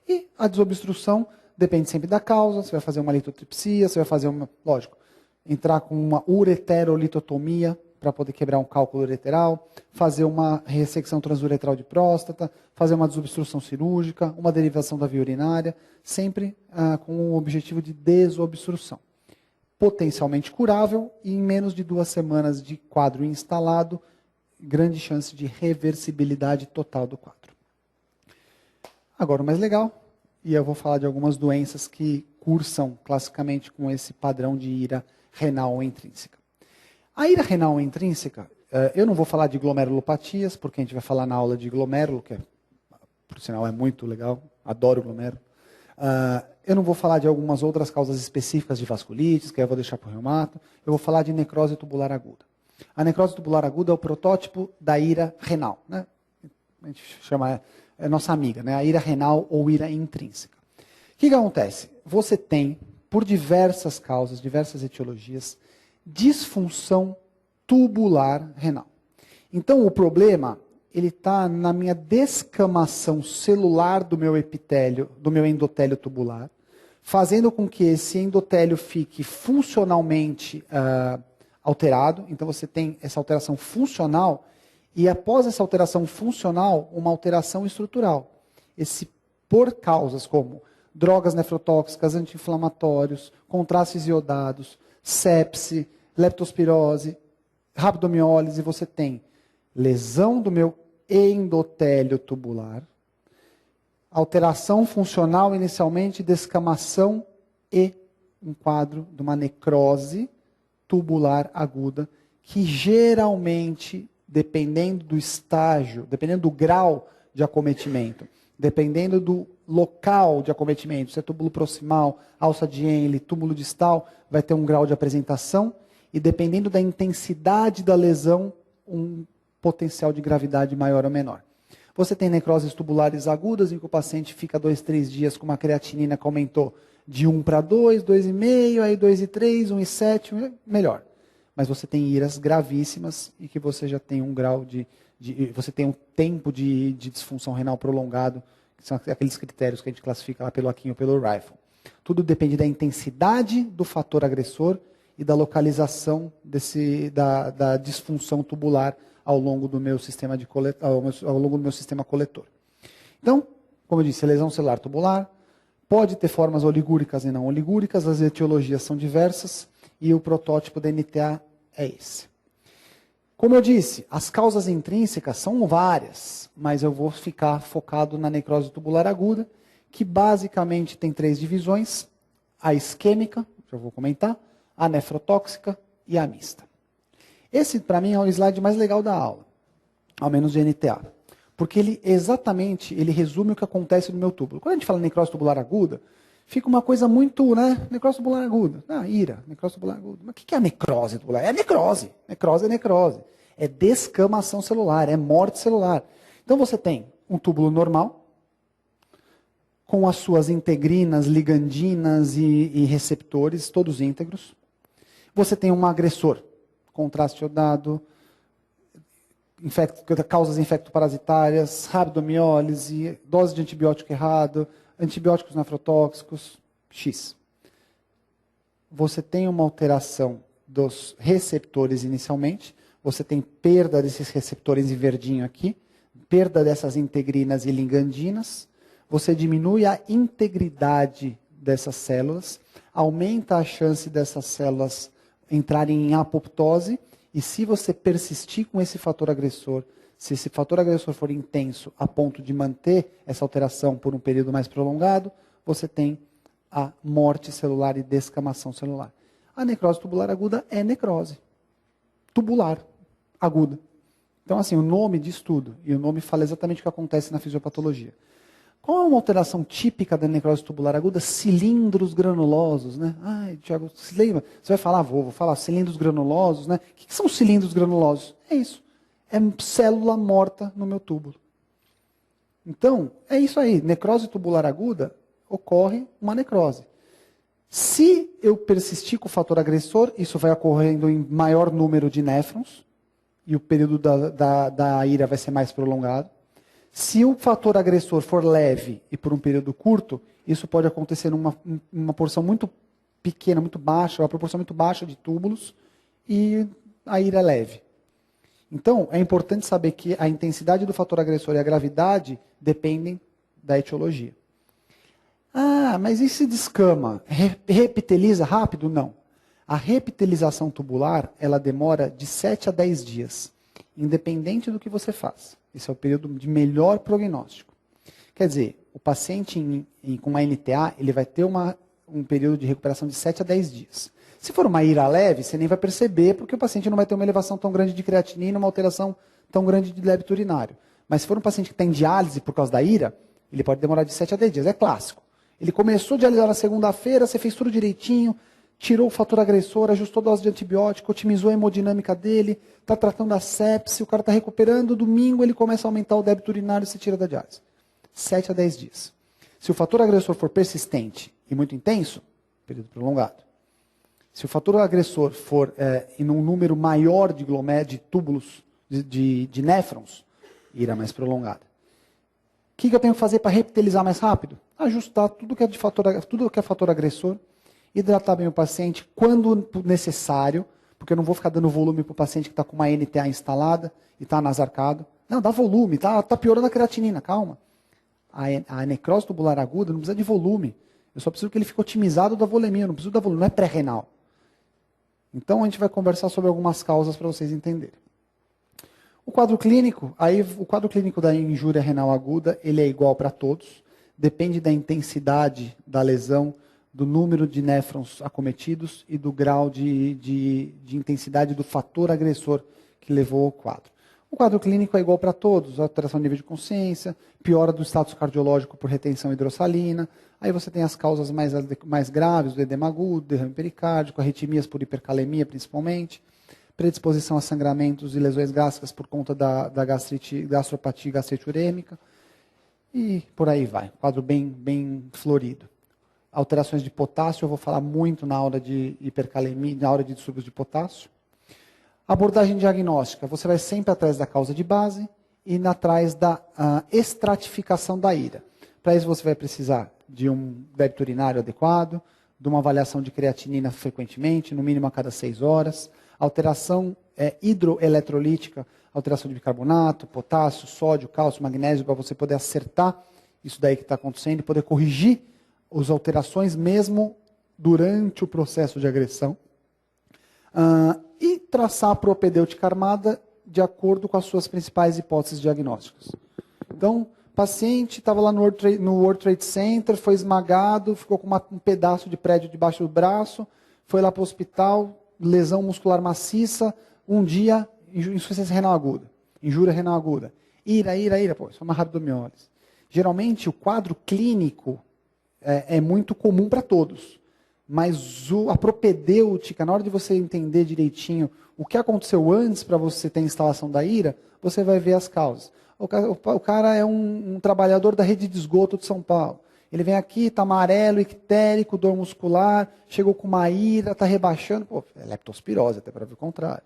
E a desobstrução depende sempre da causa, você vai fazer uma litotripsia, você vai fazer entrar com uma ureterolitotomia para poder quebrar um cálculo ureteral, fazer uma ressecção transuretral de próstata, fazer uma desobstrução cirúrgica, uma derivação da via urinária, sempre com o objetivo de desobstrução. Potencialmente curável e em menos de 2 semanas de quadro instalado, grande chance de reversibilidade total do quadro. Agora o mais legal, e eu vou falar de algumas doenças que cursam classicamente com esse padrão de ira renal intrínseca. A ira renal intrínseca, eu não vou falar de glomerulopatias, porque a gente vai falar na aula de glomérulo, que por sinal é muito legal, adoro glomérulo. Eu não vou falar de algumas outras causas específicas de vasculites, que eu vou deixar para o reumato. Eu vou falar de necrose tubular aguda. A necrose tubular aguda é o protótipo da ira renal, né? A gente chama, é nossa amiga, né? A ira renal ou ira intrínseca. O que acontece? Você tem, por diversas causas, diversas etiologias, disfunção tubular renal. Então, o problema, ele está na minha descamação celular do meu epitélio, do meu endotélio tubular, fazendo com que esse endotélio fique funcionalmente alterado. Então, você tem essa alteração funcional e, após essa alteração funcional, uma alteração estrutural. Por causas como drogas nefrotóxicas, anti-inflamatórios, contrastes iodados, sepse, leptospirose, rabdomiólise, você tem lesão do meu endotélio tubular, alteração funcional inicialmente, descamação e um quadro de uma necrose tubular aguda, que geralmente, dependendo do estágio, dependendo do grau de acometimento, dependendo do local de acometimento, se é túbulo proximal, alça de Henle, túbulo distal, vai ter um grau de apresentação e, dependendo da intensidade da lesão, um potencial de gravidade maior ou menor. Você tem necroses tubulares agudas, em que o paciente fica 2, 3 dias com uma creatinina que aumentou de 1 para 2, 2,5, aí 2,3, 1,7, melhor. Mas você tem iras gravíssimas e que você já tem um grau você tem um tempo de disfunção renal prolongado, que são aqueles critérios que a gente classifica lá pelo Akin ou pelo Rifle. Tudo depende da intensidade do fator agressor e da localização da disfunção tubular ao longo do meu sistema ao longo do meu sistema coletor. Então, como eu disse, lesão celular tubular pode ter formas oligúricas e não oligúricas, as etiologias são diversas e o protótipo da NTA é esse. Como eu disse, as causas intrínsecas são várias, mas eu vou ficar focado na necrose tubular aguda, que basicamente tem 3 divisões: a isquêmica, já vou comentar, a nefrotóxica e a mista. Esse, para mim, é o slide mais legal da aula, ao menos de NTA, porque ele resume o que acontece no meu túbulo. Quando a gente fala necrose tubular aguda, fica uma coisa muito, necrose tubular aguda. Ira, necrose tubular aguda. Mas o que é a necrose tubular? É necrose. Necrose é necrose. É descamação celular, é morte celular. Então você tem um túbulo normal, com as suas integrinas, ligandinas e receptores, todos íntegros. Você tem um agressor, contraste iodado, causas infectoparasitárias, rabdomiólise, dose de antibiótico errado, antibióticos nefrotóxicos, X. Você tem uma alteração dos receptores inicialmente, você tem perda desses receptores em verdinho aqui, perda dessas integrinas e ligandinas, você diminui a integridade dessas células, aumenta a chance dessas células entrarem em apoptose, e se você persistir com esse fator agressor, se esse fator agressor for intenso a ponto de manter essa alteração por um período mais prolongado, você tem a morte celular e descamação celular. A necrose tubular aguda é necrose tubular aguda. Então, assim, o nome diz tudo, e o nome fala exatamente o que acontece na fisiopatologia. Qual é uma alteração típica da necrose tubular aguda? Cilindros granulosos, né? Ai, Tiago, se lembra? Você vai falar, vou falar cilindros granulosos, né? O que são cilindros granulosos? É isso. É célula morta no meu túbulo. Então, é isso aí. Necrose tubular aguda, ocorre uma necrose. Se eu persistir com o fator agressor, isso vai ocorrendo em maior número de néfrons, e o período da ira vai ser mais prolongado. Se o fator agressor for leve e por um período curto, isso pode acontecer numa porção muito pequena, muito baixa, uma proporção muito baixa de túbulos, e a ira é leve. Então, é importante saber que a intensidade do fator agressor e a gravidade dependem da etiologia. Ah, mas e se descama? Repiteliza rápido? Não. A repitelização tubular, ela demora de 7 a 10 dias, independente do que você faz. Esse é o período de melhor prognóstico. Quer dizer, o paciente com uma NTA, ele vai ter um período de recuperação de 7 a 10 dias. Se for uma ira leve, você nem vai perceber, porque o paciente não vai ter uma elevação tão grande de creatinina, uma alteração tão grande de débito urinário. Mas se for um paciente que está em diálise por causa da ira, ele pode demorar de 7 a 10 dias, é clássico. Ele começou a dialisar na segunda-feira, você fez tudo direitinho, tirou o fator agressor, ajustou a dose de antibiótico, otimizou a hemodinâmica dele, está tratando a sepse, o cara está recuperando, domingo ele começa a aumentar o débito urinário e se tira da diálise. 7 a 10 dias. Se o fator agressor for persistente e muito intenso, período prolongado. Se o fator agressor for em um número maior de túbulos, de néfrons, irá mais prolongada. O que eu tenho que fazer para reptilizar mais rápido? Ajustar tudo que é fator agressor, hidratar bem o paciente quando necessário, porque eu não vou ficar dando volume para o paciente que está com uma NTA instalada e está nasarcado. Não, dá volume, está piorando a creatinina, calma. A necrose tubular aguda não precisa de volume. Eu só preciso que ele fique otimizado da volemia, eu não preciso da volume, não é pré-renal. Então a gente vai conversar sobre algumas causas para vocês entenderem. O quadro clínico da injúria renal aguda, ele é igual para todos, depende da intensidade da lesão, do número de néfrons acometidos e do grau de intensidade do fator agressor que levou ao quadro. O quadro clínico é igual para todos, alteração de nível de consciência, piora do status cardiológico por retenção hidrossalina, aí você tem as causas mais graves, do edema agudo, derrame pericárdico, arritmias por hipercalemia principalmente, predisposição a sangramentos e lesões gástricas por conta da gastropatia e gastrite urêmica, e por aí vai, quadro bem florido. Alterações de potássio, eu vou falar muito na aula de hipercalemia, na aula de distúrbios de potássio. Abordagem diagnóstica, você vai sempre atrás da causa de base e atrás da estratificação da ira. Para isso você vai precisar de um débito urinário adequado, de uma avaliação de creatinina frequentemente, no mínimo a cada 6 horas, alteração hidroeletrolítica, alteração de bicarbonato, potássio, sódio, cálcio, magnésio, para você poder acertar isso daí que está acontecendo e poder corrigir as alterações mesmo durante o processo de agressão. E traçar a propedêutica armada de acordo com as suas principais hipóteses diagnósticas. Então, o paciente estava lá no World Trade Center, foi esmagado, ficou com um pedaço de prédio debaixo do braço, foi lá para o hospital, lesão muscular maciça, um dia, insuficiência renal aguda, injúria renal aguda. Ira, pô, isso é uma rabdomiólise. Geralmente, o quadro clínico é muito comum para todos. Mas a propedêutica, na hora de você entender direitinho o que aconteceu antes para você ter a instalação da ira, você vai ver as causas. O cara é um trabalhador da rede de esgoto de São Paulo. Ele vem aqui, está amarelo, ictérico, dor muscular, chegou com uma ira, está rebaixando. Pô, é leptospirose, até para ver o contrário.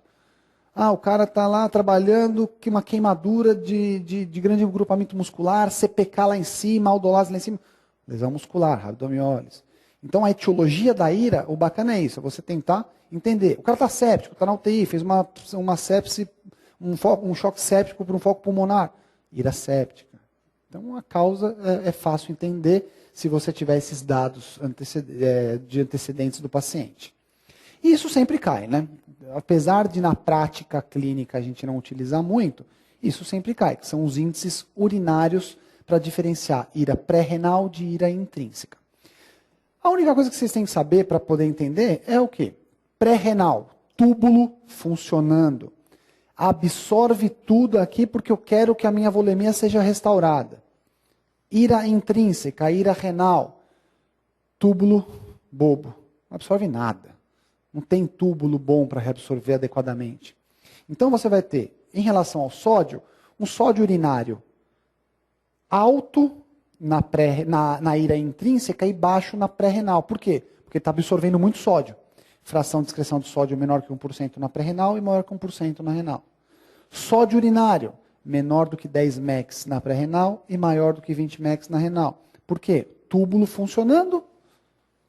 O cara está lá trabalhando, uma queimadura de grande grupamento muscular, CPK lá em cima, aldolase lá em cima. Lesão muscular, rabdomiólise. Então, a etiologia da ira, o bacana é isso, é você tentar entender. O cara está séptico, está na UTI, fez uma sepse, um choque séptico por um foco pulmonar. Ira séptica. Então, a causa é fácil entender se você tiver esses dados de antecedentes do paciente. E isso sempre cai, né? Apesar de na prática clínica a gente não utilizar muito, isso sempre cai, que são os índices urinários para diferenciar ira pré-renal de ira intrínseca. A única coisa que vocês têm que saber para poder entender é o quê? Pré-renal, túbulo funcionando. Absorve tudo aqui porque eu quero que a minha volemia seja restaurada. Ira intrínseca, ira renal. Túbulo bobo. Não absorve nada. Não tem túbulo bom para reabsorver adequadamente. Então você vai ter, em relação ao sódio, um sódio urinário alto na ira intrínseca e baixo na pré-renal. Por quê? Porque está absorvendo muito sódio. Fração de excreção de sódio menor que 1% na pré-renal e maior que 1% na renal. Sódio urinário, menor do que 10 mEq na pré-renal e maior do que 20 mEq na renal. Por quê? Túbulo funcionando,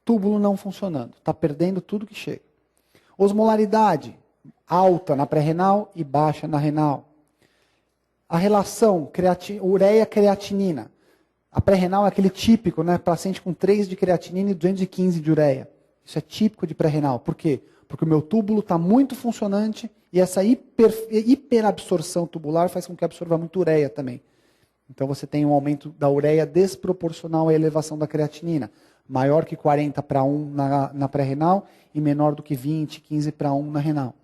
túbulo não funcionando. Está perdendo tudo que chega. Osmolaridade, alta na pré-renal e baixa na renal. A relação ureia-creatinina. A pré-renal é aquele típico, né? Paciente com 3 de creatinina e 215 de ureia. Isso é típico de pré-renal. Por quê? Porque o meu túbulo está muito funcionante e essa hiperabsorção tubular faz com que absorva muito ureia também. Então você tem um aumento da ureia desproporcional à elevação da creatinina. Maior que 40:1 na pré-renal e menor do que 20, 15:1 na renal.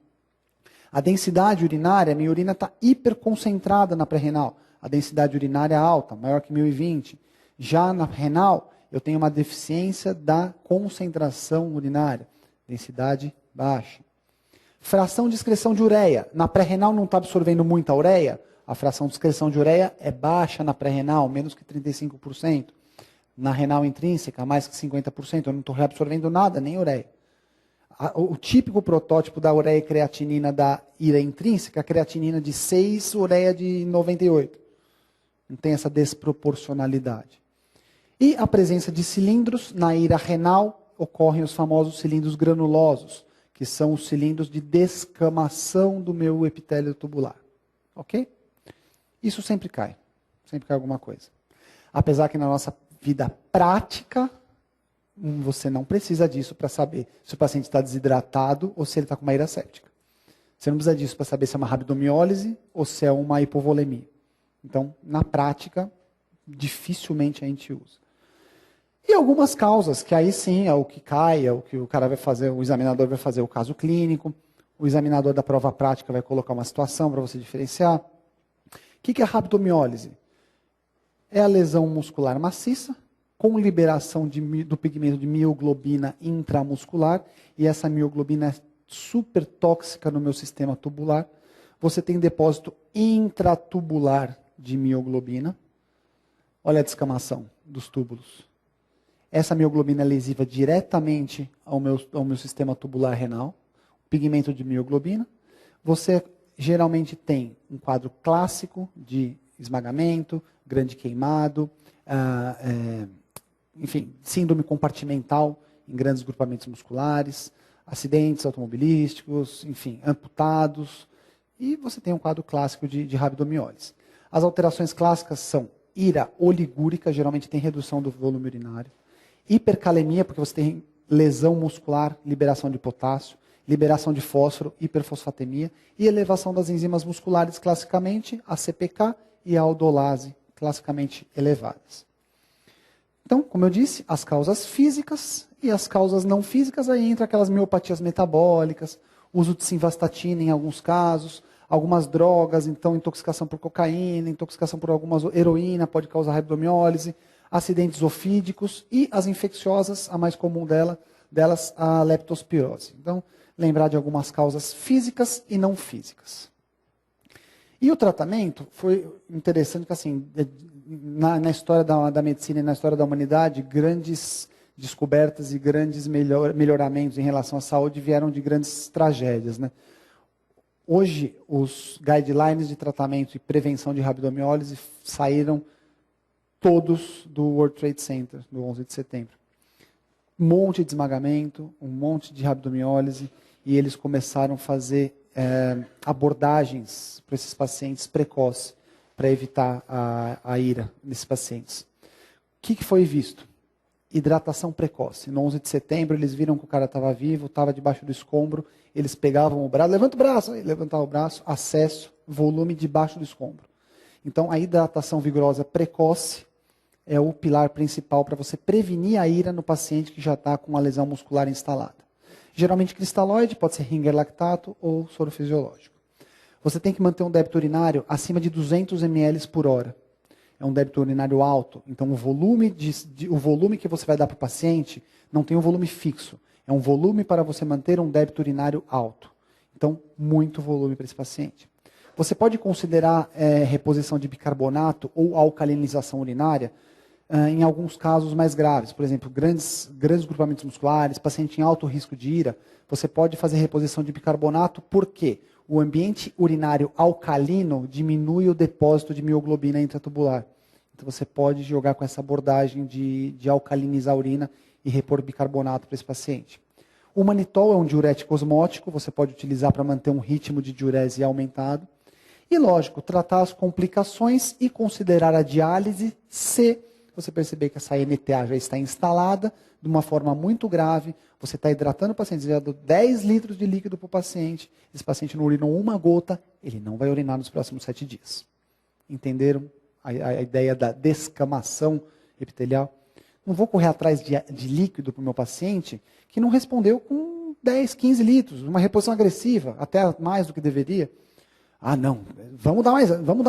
A densidade urinária, minha urina está hiperconcentrada na pré-renal. A densidade urinária é alta, maior que 1020. Já na renal, eu tenho uma deficiência da concentração urinária, densidade baixa. Fração de excreção de ureia. Na pré-renal não está absorvendo muita ureia, a fração de excreção de ureia é baixa na pré-renal, menos que 35%. Na renal intrínseca, mais que 50%. Eu não estou reabsorvendo nada, nem ureia. O típico protótipo da ureia e creatinina da ira intrínseca, creatinina de 6, ureia de 98. Não tem essa desproporcionalidade. E a presença de cilindros na ira renal, ocorrem os famosos cilindros granulosos, que são os cilindros de descamação do meu epitélio tubular. Ok? Isso sempre cai alguma coisa. Apesar que na nossa vida prática, você não precisa disso para saber se o paciente está desidratado ou se ele está com uma ira séptica. Você não precisa disso para saber se é uma rabdomiólise ou se é uma hipovolemia. Então, na prática, dificilmente a gente usa. E algumas causas, que aí sim é o que cai, é o que o cara vai fazer, o examinador vai fazer o caso clínico, o examinador da prova prática vai colocar uma situação para você diferenciar. O que é a rabdomiólise? É a lesão muscular maciça, com liberação do pigmento de mioglobina intramuscular, e essa mioglobina é super tóxica no meu sistema tubular. Você tem depósito intratubular de mioglobina. Olha a descamação dos túbulos. Essa mioglobina é lesiva diretamente ao meu sistema tubular renal, pigmento de mioglobina. Você geralmente tem um quadro clássico de esmagamento, grande queimado, enfim, síndrome compartimental em grandes grupamentos musculares, acidentes automobilísticos, enfim, amputados, e você tem um quadro clássico de rabdomiólise. As alterações clássicas são ira oligúrica, geralmente tem redução do volume urinário, hipercalemia, porque você tem lesão muscular, liberação de potássio, liberação de fósforo, hiperfosfatemia, e elevação das enzimas musculares, classicamente, a CPK e a aldolase, classicamente elevadas. Então, como eu disse, as causas físicas e as causas não físicas, aí entra aquelas miopatias metabólicas, uso de simvastatina em alguns casos, algumas drogas, então intoxicação por cocaína, intoxicação por alguma heroína pode causar rabdomiólise, acidentes ofídicos e as infecciosas, a mais comum delas, a leptospirose. Então, lembrar de algumas causas físicas e não físicas. E o tratamento foi interessante, que assim, na história da medicina e na história da humanidade, grandes descobertas e grandes melhoramentos em relação à saúde vieram de grandes tragédias, né? Hoje, os guidelines de tratamento e prevenção de rabdomiólise saíram todos do World Trade Center, do 11 de setembro. Um monte de esmagamento, um monte de rabdomiólise, e eles começaram a fazer abordagens para esses pacientes precoces, para evitar a ira desses pacientes. O que foi visto? Hidratação precoce. No 11 de setembro, eles viram que o cara estava vivo, estava debaixo do escombro, eles pegavam o braço, levanta o braço, levantava o braço, acesso, volume debaixo do escombro. Então, a hidratação vigorosa precoce é o pilar principal para você prevenir a ira no paciente que já está com uma lesão muscular instalada. Geralmente cristalóide, pode ser Ringer lactato ou soro fisiológico. Você tem que manter um débito urinário acima de 200 ml por hora. É um débito urinário alto, então o volume que você vai dar para o paciente não tem um volume fixo. É um volume para você manter um débito urinário alto. Então, muito volume para esse paciente. Você pode considerar reposição de bicarbonato ou alcalinização urinária em alguns casos mais graves. Por exemplo, grandes grupamentos musculares, paciente em alto risco de IRA, você pode fazer reposição de bicarbonato porque o ambiente urinário alcalino diminui o depósito de mioglobina intratubular. Então você pode jogar com essa abordagem de alcalinizar a urina e repor bicarbonato para esse paciente. O manitol é um diurético osmótico, você pode utilizar para manter um ritmo de diurese aumentado. E, lógico, tratar as complicações e considerar a diálise se você perceber que essa NTA já está instalada de uma forma muito grave, você está hidratando o paciente, já deu 10 litros de líquido para o paciente, esse paciente não urinou uma gota, ele não vai urinar nos próximos 7 dias. Entenderam a ideia da descamação epitelial? Não vou correr atrás de líquido para o meu paciente que não respondeu com 10, 15 litros, uma reposição agressiva, até mais do que deveria. Ah, não, vamos dar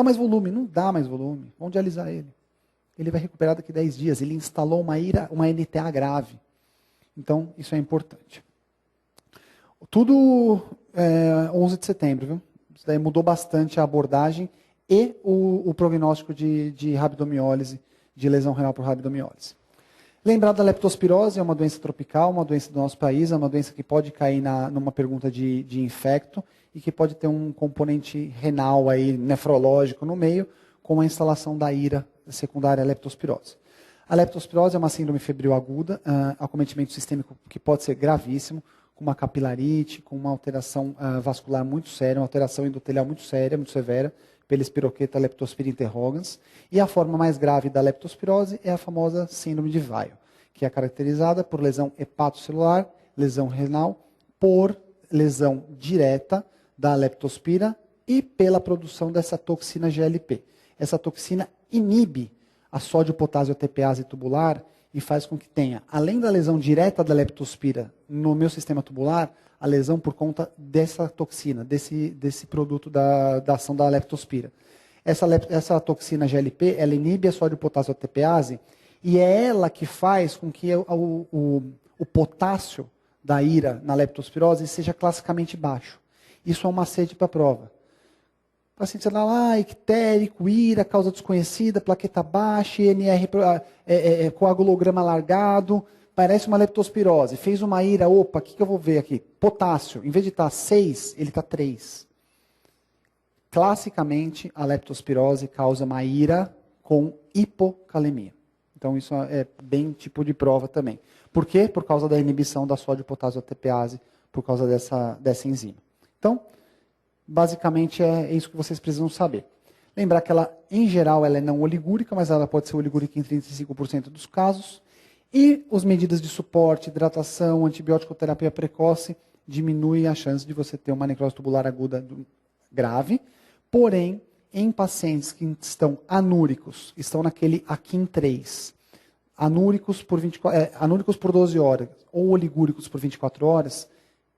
mais volume. Não dá mais volume, vamos dialisar ele. Ele vai recuperar daqui a 10 dias. Ele instalou uma NTA grave. Então, isso é importante. Tudo 11 de setembro, viu? Isso daí mudou bastante a abordagem e o prognóstico de rabdomiólise, de lesão renal por rabdomiólise. Lembrar da leptospirose, é uma doença tropical, uma doença do nosso país, é uma doença que pode cair numa pergunta de infecto e que pode ter um componente renal aí, nefrológico no meio, com a instalação da IRA secundária à leptospirose. A leptospirose é uma síndrome febril aguda, acometimento sistêmico que pode ser gravíssimo, com uma capilarite, com uma alteração vascular muito séria, uma alteração endotelial muito séria, muito severa, pela espiroqueta leptospira interrogans. E a forma mais grave da leptospirose é a famosa síndrome de Weill, que é caracterizada por lesão hepatocelular, lesão renal, por lesão direta da leptospira e pela produção dessa toxina GLP. Essa toxina inibe a sódio-potássio ATPase tubular e faz com que tenha, além da lesão direta da leptospira no meu sistema tubular, a lesão por conta dessa toxina, desse produto da ação da leptospira. Essa toxina GLP, ela inibe a sódio-potássio ATPase e é ela que faz com que o potássio da IRA na leptospirose seja classicamente baixo. Isso é um macete para a prova. O paciente está lá, ictérico, IRA, causa desconhecida, plaqueta baixa, INR, coagulograma alargado, parece uma leptospirose. Fez uma IRA, opa, o que eu vou ver aqui? Potássio, em vez de estar 6, ele está 3. Classicamente, a leptospirose causa uma IRA com hipocalemia. Então, isso é bem tipo de prova também. Por quê? Por causa da inibição da sódio-potássio ATPase, por causa dessa enzima. Então, basicamente é isso que vocês precisam saber. Lembrar que ela, em geral, ela é não oligúrica, mas ela pode ser oligúrica em 35% dos casos. E as medidas de suporte, hidratação, antibiótico-terapia precoce, diminuem a chance de você ter uma necrose tubular aguda grave. Porém, em pacientes que estão anúricos, estão naquele AKIN 3, anúricos por 12 horas ou oligúricos por 24 horas,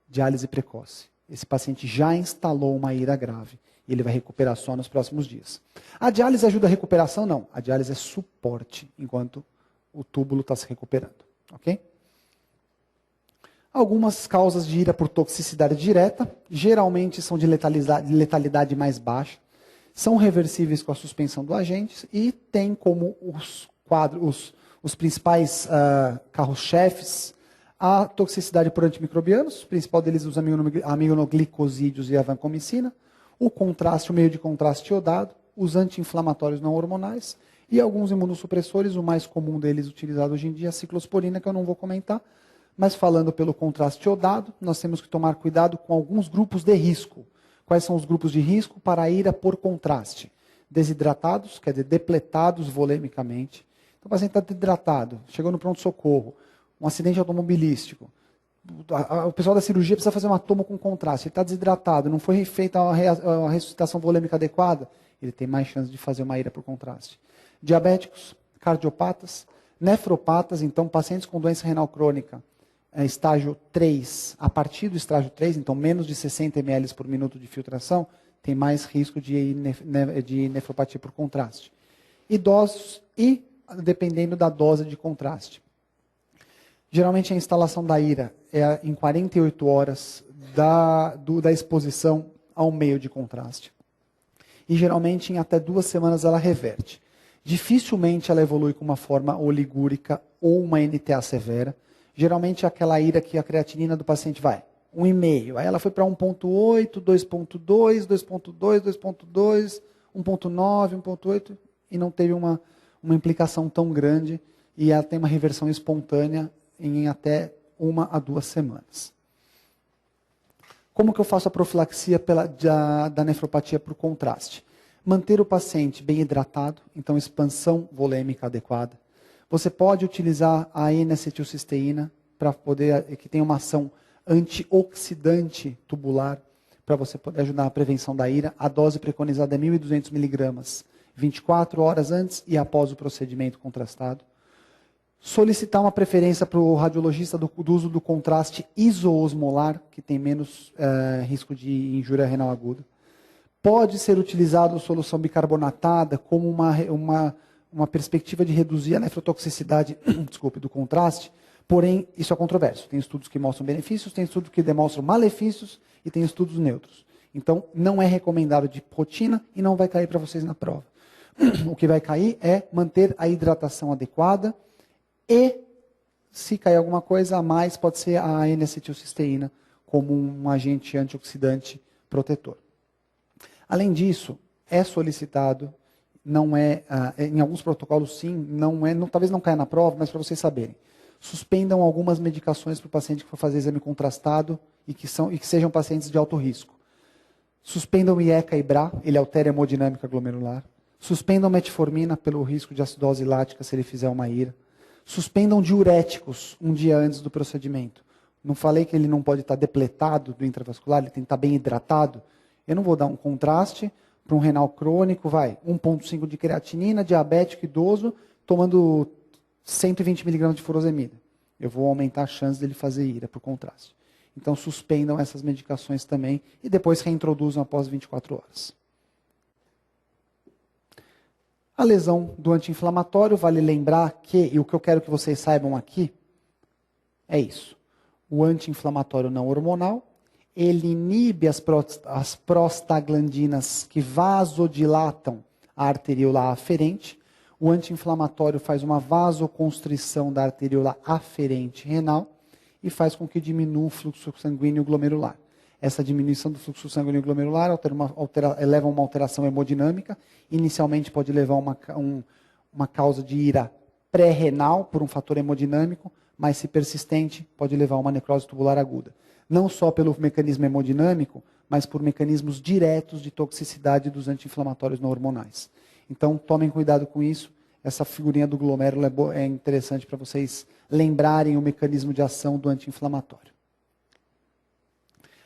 diálise precoce. Esse paciente já instalou uma IRA grave e ele vai recuperar só nos próximos dias. A diálise ajuda a recuperação? Não. A diálise é suporte enquanto o túbulo está se recuperando. Ok? Algumas causas de IRA por toxicidade direta, geralmente são de letalidade mais baixa, são reversíveis com a suspensão do agente e tem como os principais carros-chefes a toxicidade por antimicrobianos, o principal deles os aminoglicosídeos e a vancomicina, o contraste, o meio de contraste iodado, os anti-inflamatórios não hormonais e alguns imunossupressores, o mais comum deles utilizado hoje em dia é a ciclosporina, que eu não vou comentar, mas falando pelo contraste iodado, nós temos que tomar cuidado com alguns grupos de risco. Quais são os grupos de risco para a IRA por contraste? Desidratados, quer dizer, depletados volemicamente. Então o paciente está desidratado, chegou no pronto-socorro, um acidente automobilístico. O pessoal da cirurgia precisa fazer uma toma com contraste. Ele está desidratado, não foi feita a ressuscitação volêmica adequada, ele tem mais chance de fazer uma IRA por contraste. Diabéticos, cardiopatas, nefropatas, então pacientes com doença renal crônica, estágio 3, a partir do estágio 3, então menos de 60 ml por minuto de filtração, tem mais risco de nefropatia por contraste. Idosos e dependendo da dose de contraste. Geralmente a instalação da IRA é em 48 horas da exposição ao meio de contraste. E geralmente em até 2 semanas ela reverte. Dificilmente ela evolui com uma forma oligúrica ou uma NTA severa. Geralmente é aquela IRA que a creatinina do paciente vai 1,5. Aí ela foi para 1,8, 2,2, 2,2, 2,2, 1,9, 1,8 e não teve uma implicação tão grande e ela tem uma reversão espontânea em até 1 a 2 semanas. Como que eu faço a profilaxia da nefropatia por contraste? Manter o paciente bem hidratado, então expansão volêmica adequada. Você pode utilizar a N-acetilcisteína que tem uma ação antioxidante tubular para você poder ajudar na prevenção da IRA. A dose preconizada é 1.200 miligramas, 24 horas antes e após o procedimento contrastado. Solicitar uma preferência para o radiologista do uso do contraste isoosmolar, que tem menos risco de injúria renal aguda. Pode ser utilizado solução bicarbonatada como uma perspectiva de reduzir a nefrotoxicidade do contraste, porém, isso é controverso. Tem estudos que mostram benefícios, tem estudos que demonstram malefícios e tem estudos neutros. Então, não é recomendado de rotina e não vai cair para vocês na prova. O que vai cair é manter a hidratação adequada e, se cair alguma coisa a mais, pode ser a N-acetilcisteína como um agente antioxidante protetor. Além disso, é solicitado, não é, em alguns protocolos sim, talvez não caia na prova, mas para vocês saberem, suspendam algumas medicações para o paciente que for fazer exame contrastado e que sejam pacientes de alto risco. Suspendam IECA e BRA, ele altera a hemodinâmica glomerular. Suspendam metformina pelo risco de acidose lática se ele fizer uma IRA. Suspendam diuréticos um dia antes do procedimento. Não falei que ele não pode estar depletado do intravascular, ele tem que estar bem hidratado. Eu não vou dar um contraste para um renal crônico, 1,5 de creatinina, diabético, idoso, tomando 120 miligramas de furosemida. Eu vou aumentar a chance dele fazer IRA por contraste. Então suspendam essas medicações também e depois reintroduzam após 24 horas. A lesão do anti-inflamatório, vale lembrar que, e o que eu quero que vocês saibam aqui, é isso. O anti-inflamatório não hormonal, ele inibe as prostaglandinas que vasodilatam a arteríola aferente. O anti-inflamatório faz uma vasoconstrição da arteríola aferente renal e faz com que diminua o fluxo sanguíneo glomerular. Essa diminuição do fluxo sanguíneo glomerular leva a uma alteração hemodinâmica. Inicialmente pode levar a uma causa de IRA pré-renal por um fator hemodinâmico, mas se persistente pode levar a uma necrose tubular aguda. Não só pelo mecanismo hemodinâmico, mas por mecanismos diretos de toxicidade dos anti-inflamatórios não hormonais. Então tomem cuidado com isso. Essa figurinha do glomérulo é interessante para vocês lembrarem o mecanismo de ação do anti-inflamatório.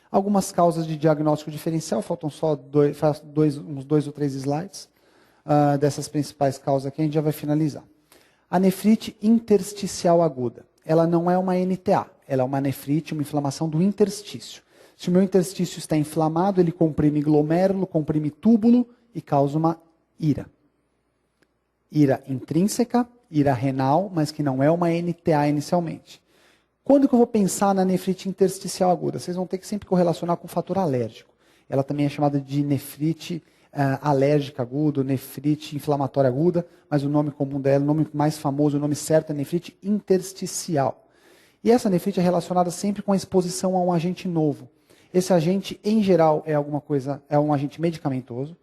Algumas causas de diagnóstico diferencial, faltam só uns 2 ou 3 slides dessas principais causas aqui, a gente já vai finalizar. A nefrite intersticial aguda, ela não é uma NTA, ela é uma nefrite, uma inflamação do interstício. Se o meu interstício está inflamado, ele comprime glomérulo, comprime túbulo e causa uma IRA. IRA intrínseca, IRA renal, mas que não é uma NTA inicialmente. Quando que eu vou pensar na nefrite intersticial aguda? Vocês vão ter que sempre correlacionar com o fator alérgico. Ela também é chamada de nefrite alérgica aguda, nefrite inflamatória aguda, mas o nome comum dela, o nome mais famoso, o nome certo é nefrite intersticial. E essa nefrite é relacionada sempre com a exposição a um agente novo. Esse agente, em geral, é um agente medicamentoso.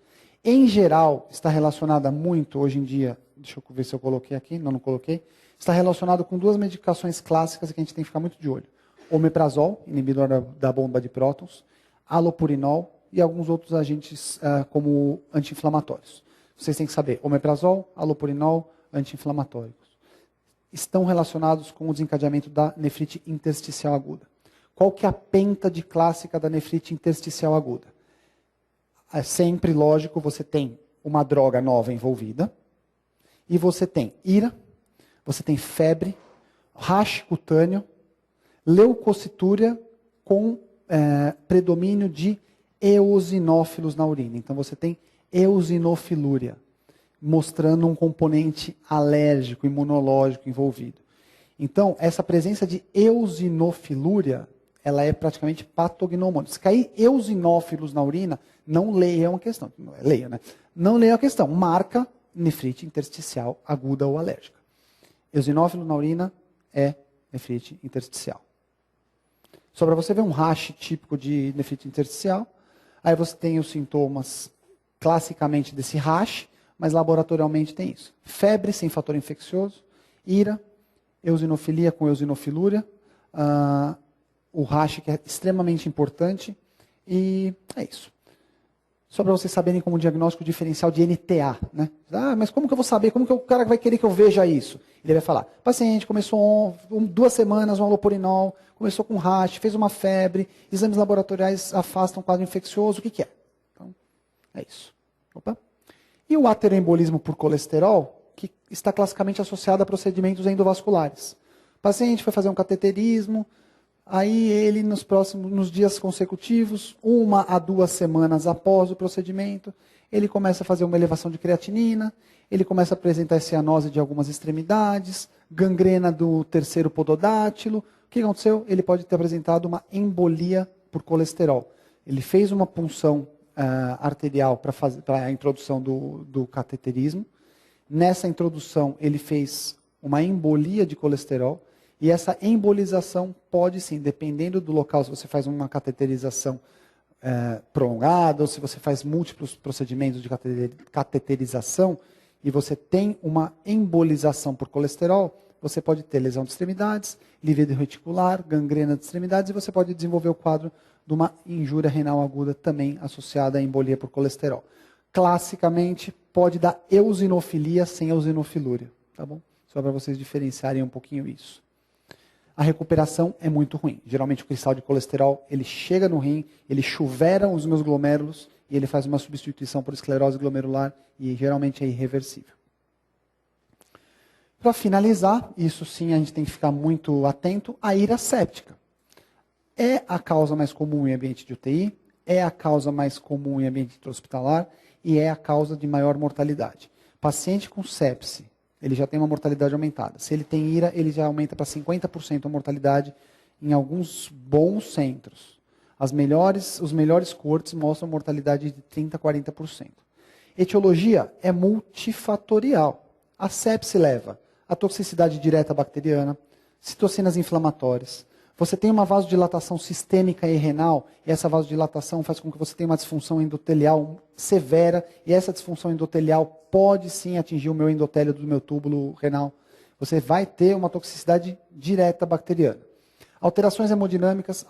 Em geral, está relacionada muito, hoje em dia, deixa eu ver se eu coloquei aqui, não coloquei, está relacionado com 2 medicações clássicas que a gente tem que ficar muito de olho. Omeprazol, inibidor da bomba de prótons, alopurinol e alguns outros agentes como anti-inflamatórios. Vocês têm que saber, omeprazol, alopurinol, anti-inflamatórios. Estão relacionados com o desencadeamento da nefrite intersticial aguda. Qual que é a penta de clássica da nefrite intersticial aguda? É sempre lógico, você tem uma droga nova envolvida, e você tem IRA, você tem febre, rash cutâneo, leucocitúria com predomínio de eosinófilos na urina. Então você tem eosinofilúria, mostrando um componente alérgico, imunológico envolvido. Então, essa presença de eosinofilúria, ela é praticamente patognomônica. Se cair eosinófilos na urina, não leiam a questão. Leia, né? Não leiam a questão. Marca nefrite intersticial aguda ou alérgica. Eosinófilo na urina é nefrite intersticial. Só para você ver um rash típico de nefrite intersticial. Aí você tem os sintomas classicamente desse rash, mas laboratorialmente tem isso. Febre sem fator infeccioso, ira, eosinofilia com eosinofilúria, o rash que é extremamente importante, e é isso. Só para vocês saberem como diagnóstico diferencial de NTA, né? Mas como que eu vou saber? Como que o cara vai querer que eu veja isso? Ele vai falar, paciente começou 2 semanas um alopurinol, começou com rash, fez uma febre, exames laboratoriais afastam quadro infeccioso, o que é? Então, é isso. Opa. E o ateroembolismo por colesterol, que está classicamente associado a procedimentos endovasculares. O paciente foi fazer um cateterismo, aí ele nos dias consecutivos, 1 a 2 semanas após o procedimento, ele começa a fazer uma elevação de creatinina, ele começa a apresentar cianose de algumas extremidades, gangrena do terceiro pododátilo. O que aconteceu? Ele pode ter apresentado uma embolia por colesterol. Ele fez uma punção arterial para a introdução do cateterismo. Nessa introdução, ele fez uma embolia de colesterol. E essa embolização pode sim, dependendo do local, se você faz uma cateterização prolongada, ou se você faz múltiplos procedimentos de cateterização, e você tem uma embolização por colesterol, você pode ter lesão de extremidades, líquido reticular, gangrena de extremidades, e você pode desenvolver o quadro de uma injúria renal aguda também associada à embolia por colesterol. Classicamente, pode dar eosinofilia sem eosinofilúria, tá bom? Só para vocês diferenciarem um pouquinho isso. A recuperação é muito ruim. Geralmente o cristal de colesterol, ele chega no rim, ele chuvera os meus glomérulos e ele faz uma substituição por esclerose glomerular e geralmente é irreversível. Para finalizar, isso sim a gente tem que ficar muito atento, a ira séptica. É a causa mais comum em ambiente de UTI, é a causa mais comum em ambiente hospitalar e é a causa de maior mortalidade. Paciente com sepse, ele já tem uma mortalidade aumentada. Se ele tem ira, ele já aumenta para 50% a mortalidade em alguns bons centros. Os melhores cortes mostram mortalidade de 30% a 40%. Etiologia é multifatorial. A sepse leva a toxicidade direta bacteriana, citocinas inflamatórias. Você tem uma vasodilatação sistêmica e renal, e essa vasodilatação faz com que você tenha uma disfunção endotelial severa, e essa disfunção endotelial pode sim atingir o meu endotélio do meu túbulo renal. Você vai ter uma toxicidade direta bacteriana. Alterações hemodinâmicas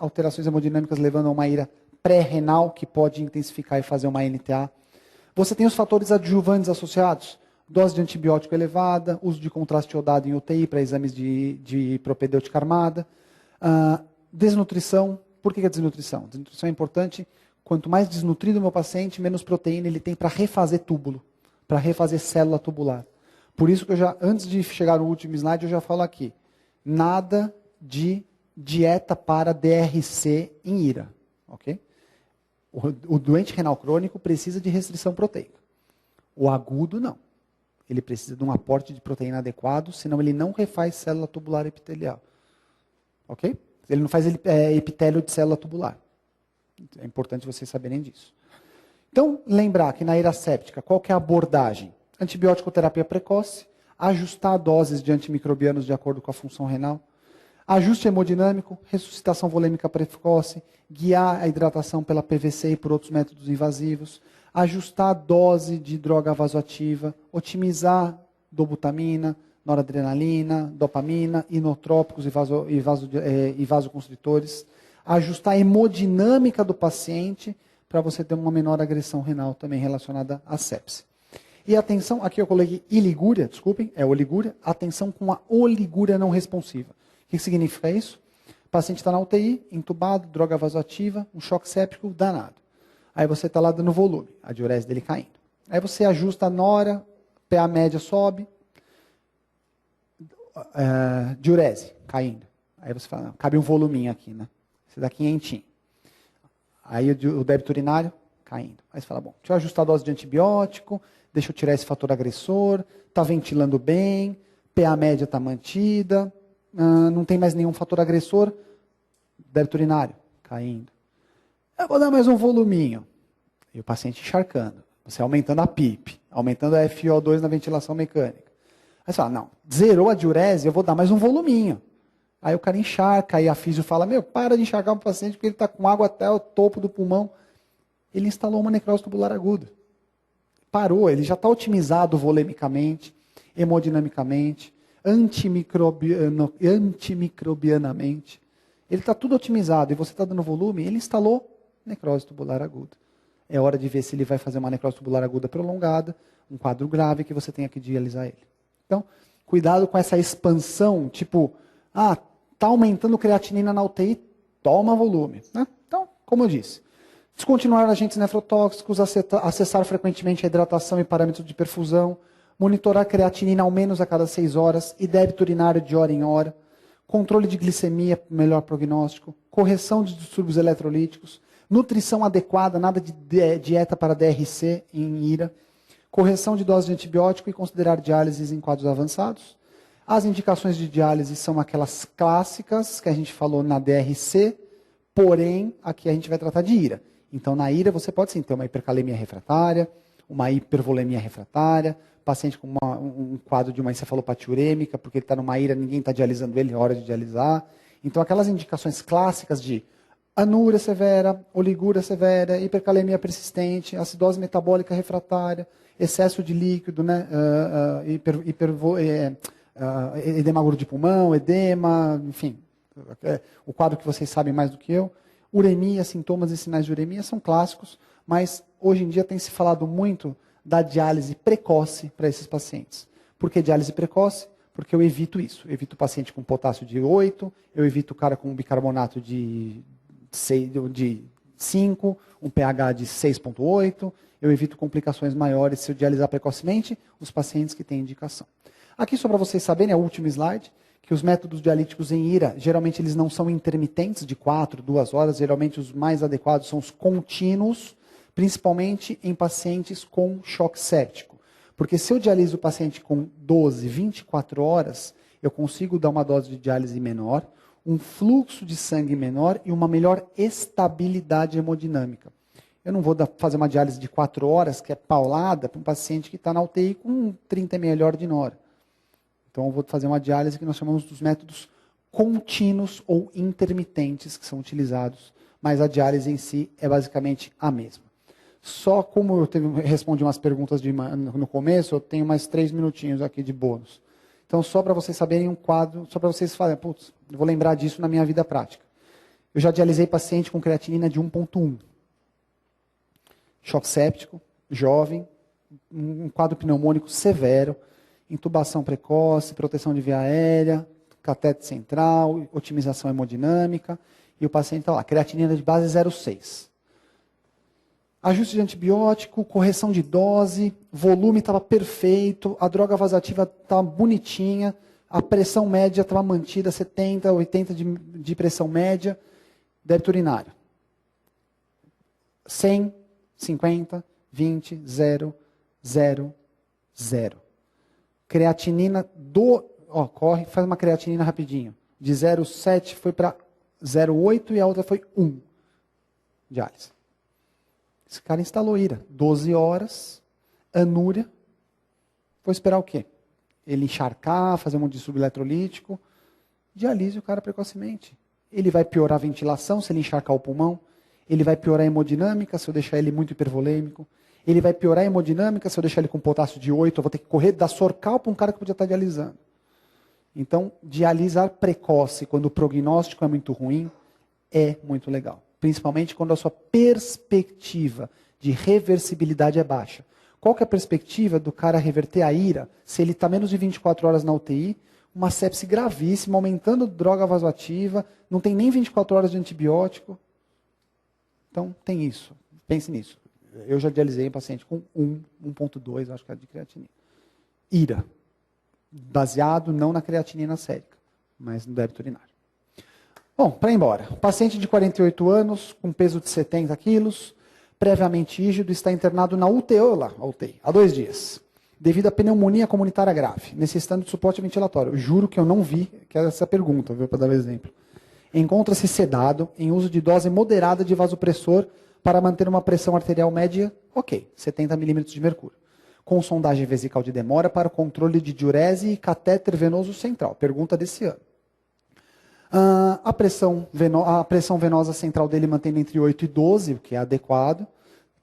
levando a uma ira pré-renal, que pode intensificar e fazer uma NTA. Você tem os fatores adjuvantes associados, dose de antibiótico elevada, uso de contraste iodado em UTI para exames de propedêutica armada, desnutrição. Por que a desnutrição? Desnutrição é importante. Quanto mais desnutrido o meu paciente, menos proteína ele tem para refazer túbulo, para refazer célula tubular. Por isso que antes de chegar no último slide, eu já falo aqui, nada de dieta para DRC em ira, ok? O doente renal crônico precisa de restrição proteica. O agudo, não. Ele precisa de um aporte de proteína adequado, senão ele não refaz célula tubular epitelial. Ok? Ele não faz epitélio de célula tubular. É importante vocês saberem disso. Então, lembrar que na ira séptica, qual que é a abordagem? Antibiótico terapia precoce, ajustar doses de antimicrobianos de acordo com a função renal, ajuste hemodinâmico, ressuscitação volêmica precoce, guiar a hidratação pela PVC e por outros métodos invasivos, ajustar a dose de droga vasoativa, otimizar dobutamina, noradrenalina, dopamina, inotrópicos e vasoconstritores, ajustar a hemodinâmica do paciente para você ter uma menor agressão renal também relacionada à sepse. E atenção, aqui eu coloquei iligúria, desculpem, é oligúria, atenção com a oligúria não responsiva. O que significa isso? O paciente está na UTI, entubado, droga vasoativa, um choque séptico danado. Aí você está lá dando volume, a diurese dele caindo. Aí você ajusta a nora, PA média sobe, diurese caindo. Aí você fala, não, cabe um voluminho aqui, né? Esse daqui é quentinho. Aí o débito urinário caindo. Aí você fala, bom, deixa eu ajustar a dose de antibiótico, deixa eu tirar esse fator agressor, está ventilando bem, PA média está mantida, não tem mais nenhum fator agressor, débito urinário, caindo. Eu vou dar mais um voluminho. E o paciente encharcando. Você aumentando a PIP, aumentando a FiO2 na ventilação mecânica. Aí você fala, não, zerou a diurese, eu vou dar mais um voluminho. Aí o cara encharca, aí a físio fala, para de encharcar o paciente porque ele está com água até o topo do pulmão. Ele instalou uma necrose tubular aguda. Parou, ele já está otimizado volemicamente, hemodinamicamente, antimicrobianamente. Ele está tudo otimizado e você está dando volume, ele instalou necrose tubular aguda. É hora de ver se ele vai fazer uma necrose tubular aguda prolongada, um quadro grave que você tenha que dialisar ele. Então, cuidado com essa expansão, tipo, está aumentando creatinina na UTI, toma volume. Né? Então, como eu disse, descontinuar agentes nefrotóxicos, acessar frequentemente a hidratação e parâmetros de perfusão, monitorar creatinina ao menos a cada 6 horas e débito urinário de hora em hora, controle de glicemia, melhor prognóstico, correção de distúrbios eletrolíticos, nutrição adequada, nada de dieta para DRC em IRA, correção de dose de antibiótico e considerar diálises em quadros avançados. As indicações de diálise são aquelas clássicas que a gente falou na DRC, porém, aqui a gente vai tratar de IRA. Então, na IRA, você pode sim ter uma hipercalemia refratária, uma hipervolemia refratária, paciente com um quadro de uma encefalopatia urêmica, porque ele está numa IRA, ninguém está dialisando ele, é hora de dialisar. Então, aquelas indicações clássicas de anúria severa, oligúria severa, hipercalemia persistente, acidose metabólica refratária, excesso de líquido, né, edema agudo de pulmão, edema, enfim, o quadro que vocês sabem mais do que eu. Uremia, sintomas e sinais de uremia são clássicos, mas hoje em dia tem se falado muito da diálise precoce para esses pacientes. Por que diálise precoce? Porque eu evito isso. Eu evito o paciente com potássio de 8, eu evito o cara com bicarbonato de 5, um pH de 6,8, eu evito complicações maiores se eu dialisar precocemente os pacientes que têm indicação. Aqui, só para vocês saberem, é o último slide, que os métodos dialíticos em IRA, geralmente eles não são intermitentes de 4, 2 horas, geralmente os mais adequados são os contínuos, principalmente em pacientes com choque séptico. Porque se eu dialiso o paciente com 12, 24 horas, eu consigo dar uma dose de diálise menor, um fluxo de sangue menor e uma melhor estabilidade hemodinâmica. Eu não vou fazer uma diálise de 4 horas, que é paulada, para um paciente que está na UTI com 30 ml de nora. Então, eu vou fazer uma diálise que nós chamamos dos métodos contínuos ou intermitentes que são utilizados, mas a diálise em si é basicamente a mesma. Só como eu respondi umas perguntas no começo, eu tenho mais 3 minutinhos aqui de bônus. Então, só para vocês saberem um quadro, só para vocês falarem, putz, eu vou lembrar disso na minha vida prática. Eu já dialisei paciente com creatinina de 1,1. Choque séptico, jovem, um quadro pneumônico severo, intubação precoce, proteção de via aérea, catéter central, otimização hemodinâmica, e o paciente está lá, creatinina de base 0,6. Ajuste de antibiótico, correção de dose, volume estava perfeito, a droga vasativa estava bonitinha, a pressão média estava mantida, 70, 80 de pressão média, débito urinário. 100, 50, 20, 0, 0, 0. Creatinina corre, faz uma creatinina rapidinho. De 0,7 foi para 0,8 e a outra foi 1. Diálise. Esse cara instalou IRA. 12 horas, anúria. Vou esperar o quê? Ele encharcar, fazer um distúrbio eletrolítico. Dialise o cara precocemente. Ele vai piorar a ventilação se ele encharcar o pulmão. Ele vai piorar a hemodinâmica se eu deixar ele muito hipervolêmico. Ele vai piorar a hemodinâmica se eu deixar ele com potássio de 8. Eu vou ter que correr da Sorcal para um cara que podia estar dialisando. Então, dialisar precoce, quando o prognóstico é muito ruim, é muito legal. Principalmente quando a sua perspectiva de reversibilidade é baixa. Qual que é a perspectiva do cara reverter a IRA se ele está menos de 24 horas na UTI, uma sepse gravíssima, aumentando droga vasoativa, não tem nem 24 horas de antibiótico? Então, tem isso. Pense nisso. Eu já dialisei um paciente com 1,2, acho que é de creatinina. IRA. Baseado não na creatinina sérica, mas no débito urinário. Bom, para ir embora. Paciente de 48 anos, com peso de 70 quilos, previamente rígido, está internado na UTI, há 2 dias. devido à pneumonia comunitária grave, necessitando de suporte ventilatório. Eu juro que eu não vi que era essa pergunta, viu, para dar um exemplo. Encontra-se sedado, em uso de dose moderada de vasopressor para manter uma pressão arterial média, ok, 70 milímetros de mercúrio. Com sondagem vesical de demora para o controle de diurese e catéter venoso central. Pergunta desse ano. A pressão venosa central dele mantendo entre 8 e 12, o que é adequado.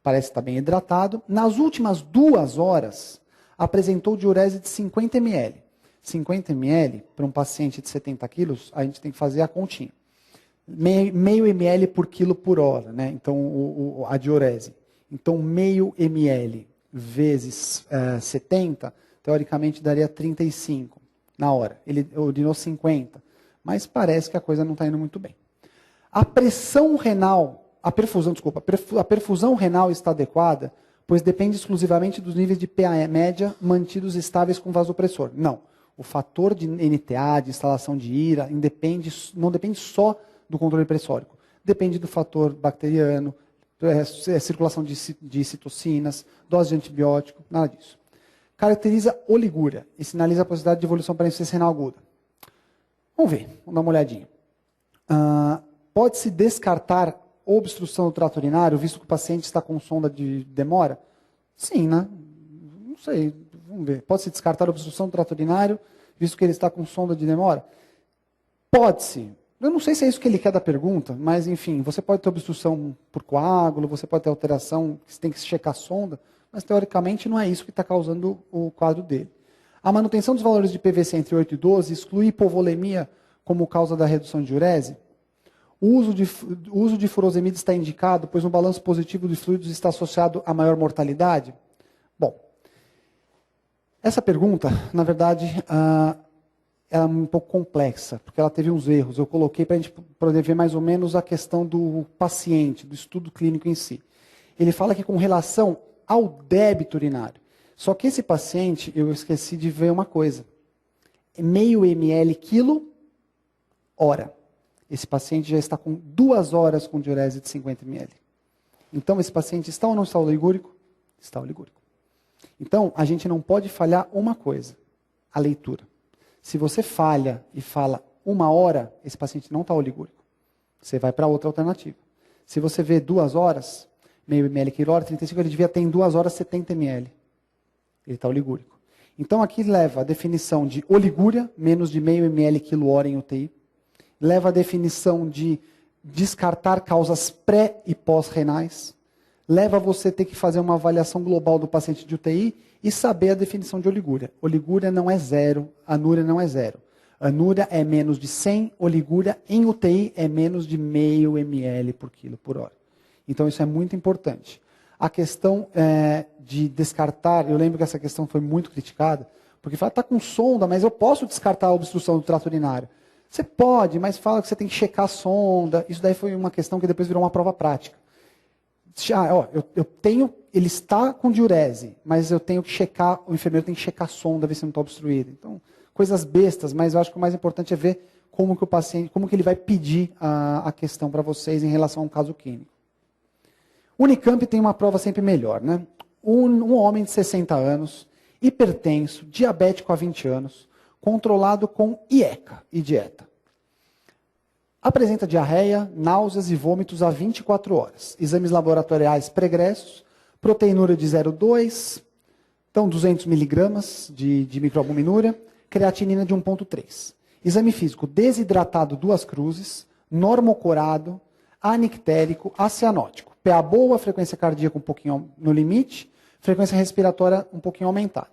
Parece estar bem hidratado. Nas últimas 2 horas, apresentou diurese de 50 ml. 50 ml, para um paciente de 70 quilos, a gente tem que fazer a continha. Meio ml por quilo por hora, né? Então, a diurese. Então, meio ml vezes 70, teoricamente daria 35 na hora. Ele urinou 50, mas parece que a coisa não está indo muito bem. A pressão renal, a perfusão renal está adequada, pois depende exclusivamente dos níveis de PA média mantidos estáveis com vasopressor. Não. O fator de NTA, de instalação de IRA, não depende só do controle pressórico. Depende do fator bacteriano, circulação de citocinas, dose de antibiótico, nada disso. Caracteriza oligúria e sinaliza a possibilidade de evolução para insuficiência renal aguda. Vamos ver, vamos dar uma olhadinha. Pode-se descartar obstrução do trato urinário, visto que o paciente está com sonda de demora? Sim, né? Não sei, vamos ver. Pode-se descartar obstrução do trato urinário, visto que ele está com sonda de demora? Pode-se. Eu não sei se é isso que ele quer da pergunta, mas enfim, você pode ter obstrução por coágulo, você pode ter alteração, você tem que checar a sonda, mas teoricamente não é isso que está causando o quadro dele. A manutenção dos valores de PVC entre 8 e 12 exclui hipovolemia como causa da redução de diurese? O uso de furosemida está indicado, pois no balanço positivo de fluidos está associado a maior mortalidade? Bom, essa pergunta, na verdade, ela é um pouco complexa, porque ela teve uns erros. Eu coloquei para a gente poder ver mais ou menos a questão do paciente, do estudo clínico em si. Ele fala que com relação ao débito urinário. Só que esse paciente, eu esqueci de ver uma coisa. Meio ml quilo hora. Esse paciente já está com 2 horas com diurese de 50 ml. Então, esse paciente está ou não está oligúrico? Está oligúrico. Então, a gente não pode falhar uma coisa, a leitura. Se você falha e fala 1 hora, esse paciente não está oligúrico. Você vai para outra alternativa. Se você vê 2 horas, meio ml quilo hora, 35, ele devia ter em 2 horas 70 ml. Ele está oligúrico. Então aqui leva a definição de oligúria, menos de meio ml quilo hora em UTI. Leva a definição de descartar causas pré e pós-renais. Leva você a ter que fazer uma avaliação global do paciente de UTI e saber a definição de oligúria. Oligúria não é 0, anúria não é 0. Anúria é menos de 100, oligúria em UTI é menos de meio ml por quilo por hora. Então isso é muito importante. A questão de descartar, eu lembro que essa questão foi muito criticada, porque fala, está com sonda, mas eu posso descartar a obstrução do trato urinário. Você pode, mas fala que você tem que checar a sonda. Isso daí foi uma questão que depois virou uma prova prática. Eu tenho, ele está com diurese, mas eu tenho que checar, o enfermeiro tem que checar a sonda, ver se não está obstruída. Então, coisas bestas, mas eu acho que o mais importante é ver como que o paciente, como que ele vai pedir a questão para vocês em relação a um caso clínico. Unicamp tem uma prova sempre melhor, né? Um homem de 60 anos, hipertenso, diabético há 20 anos, controlado com IECA e dieta. Apresenta diarreia, náuseas e vômitos há 24 horas. Exames laboratoriais pregressos, proteinúria de 0,2, então 200 miligramas de microalbuminúria, creatinina de 1,3. Exame físico desidratado 2 cruzes, normocorado, anictérico, acianótico. PA boa, frequência cardíaca um pouquinho no limite, frequência respiratória um pouquinho aumentada.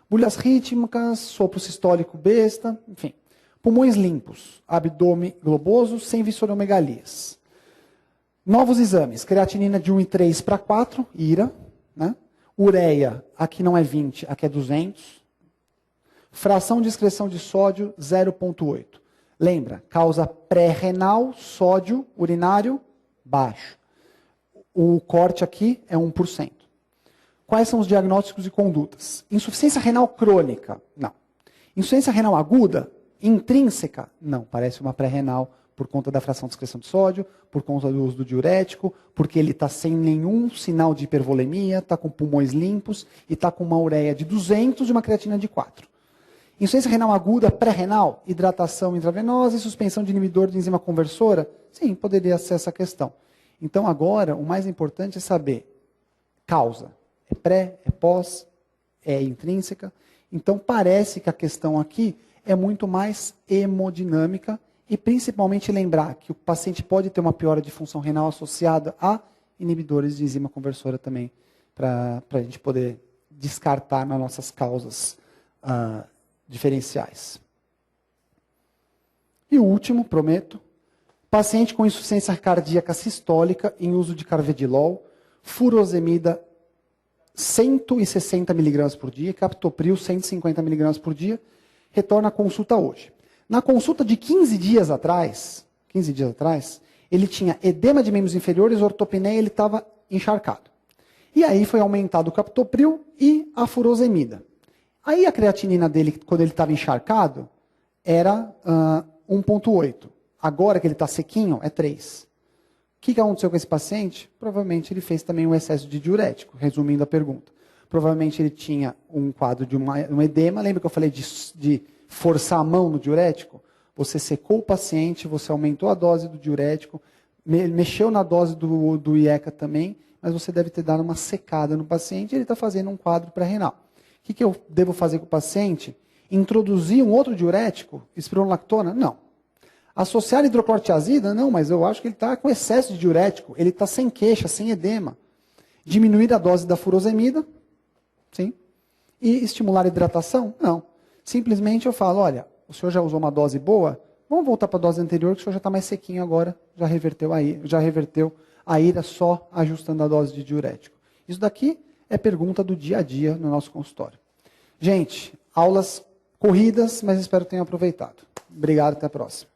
Bulhas rítmicas, sopro sistólico besta, enfim. Pulmões limpos, abdômen globoso, sem visceromegalias. Novos exames, creatinina de 1,3 para 4, IRA. Né? Ureia, aqui não é 20, aqui é 200. Fração de excreção de sódio, 0,8. Lembra, causa pré-renal, sódio urinário baixo. O corte aqui é 1%. Quais são os diagnósticos e condutas? Insuficiência renal crônica? Não. Insuficiência renal aguda? Intrínseca? Não, parece uma pré-renal por conta da fração de excreção de sódio, por conta do uso do diurético, porque ele está sem nenhum sinal de hipervolemia, está com pulmões limpos e está com uma ureia de 200 e uma creatina de 4. Insuficiência renal aguda, pré-renal, hidratação intravenosa e suspensão de inibidor de enzima conversora? Sim, poderia ser essa questão. Então agora, o mais importante é saber causa. É pré, é pós, é intrínseca. Então parece que a questão aqui é muito mais hemodinâmica e principalmente lembrar que o paciente pode ter uma piora de função renal associada a inibidores de enzima conversora também, para a gente poder descartar nas nossas causas diferenciais. E o último, prometo, paciente com insuficiência cardíaca sistólica em uso de carvedilol, furosemida 160 mg por dia, captopril 150 mg por dia, retorna à consulta hoje. Na consulta de 15 dias atrás, ele tinha edema de membros inferiores, ortopneia, ele estava encharcado. E aí foi aumentado o captopril e a furosemida. Aí a creatinina dele, quando ele estava encharcado, era 1,8. Agora que ele está sequinho, é 3. O que aconteceu com esse paciente? Provavelmente ele fez também um excesso de diurético, resumindo a pergunta. Provavelmente ele tinha um quadro de um edema. Lembra que eu falei de forçar a mão no diurético? Você secou o paciente, você aumentou a dose do diurético, mexeu na dose do IECA também, mas você deve ter dado uma secada no paciente e ele está fazendo um quadro pré-renal. O que eu devo fazer com o paciente? Introduzir um outro diurético? Espironolactona? Não. Associar hidroclorotiazida? Não, mas eu acho que ele está com excesso de diurético, ele está sem queixa, sem edema. Diminuir a dose da furosemida? Sim. E estimular a hidratação? Não. Simplesmente eu falo, olha, o senhor já usou uma dose boa, vamos voltar para a dose anterior, que o senhor já está mais sequinho agora, já reverteu a ira só ajustando a dose de diurético. Isso daqui é pergunta do dia a dia no nosso consultório. Gente, aulas corridas, mas espero que tenham aproveitado. Obrigado, até a próxima.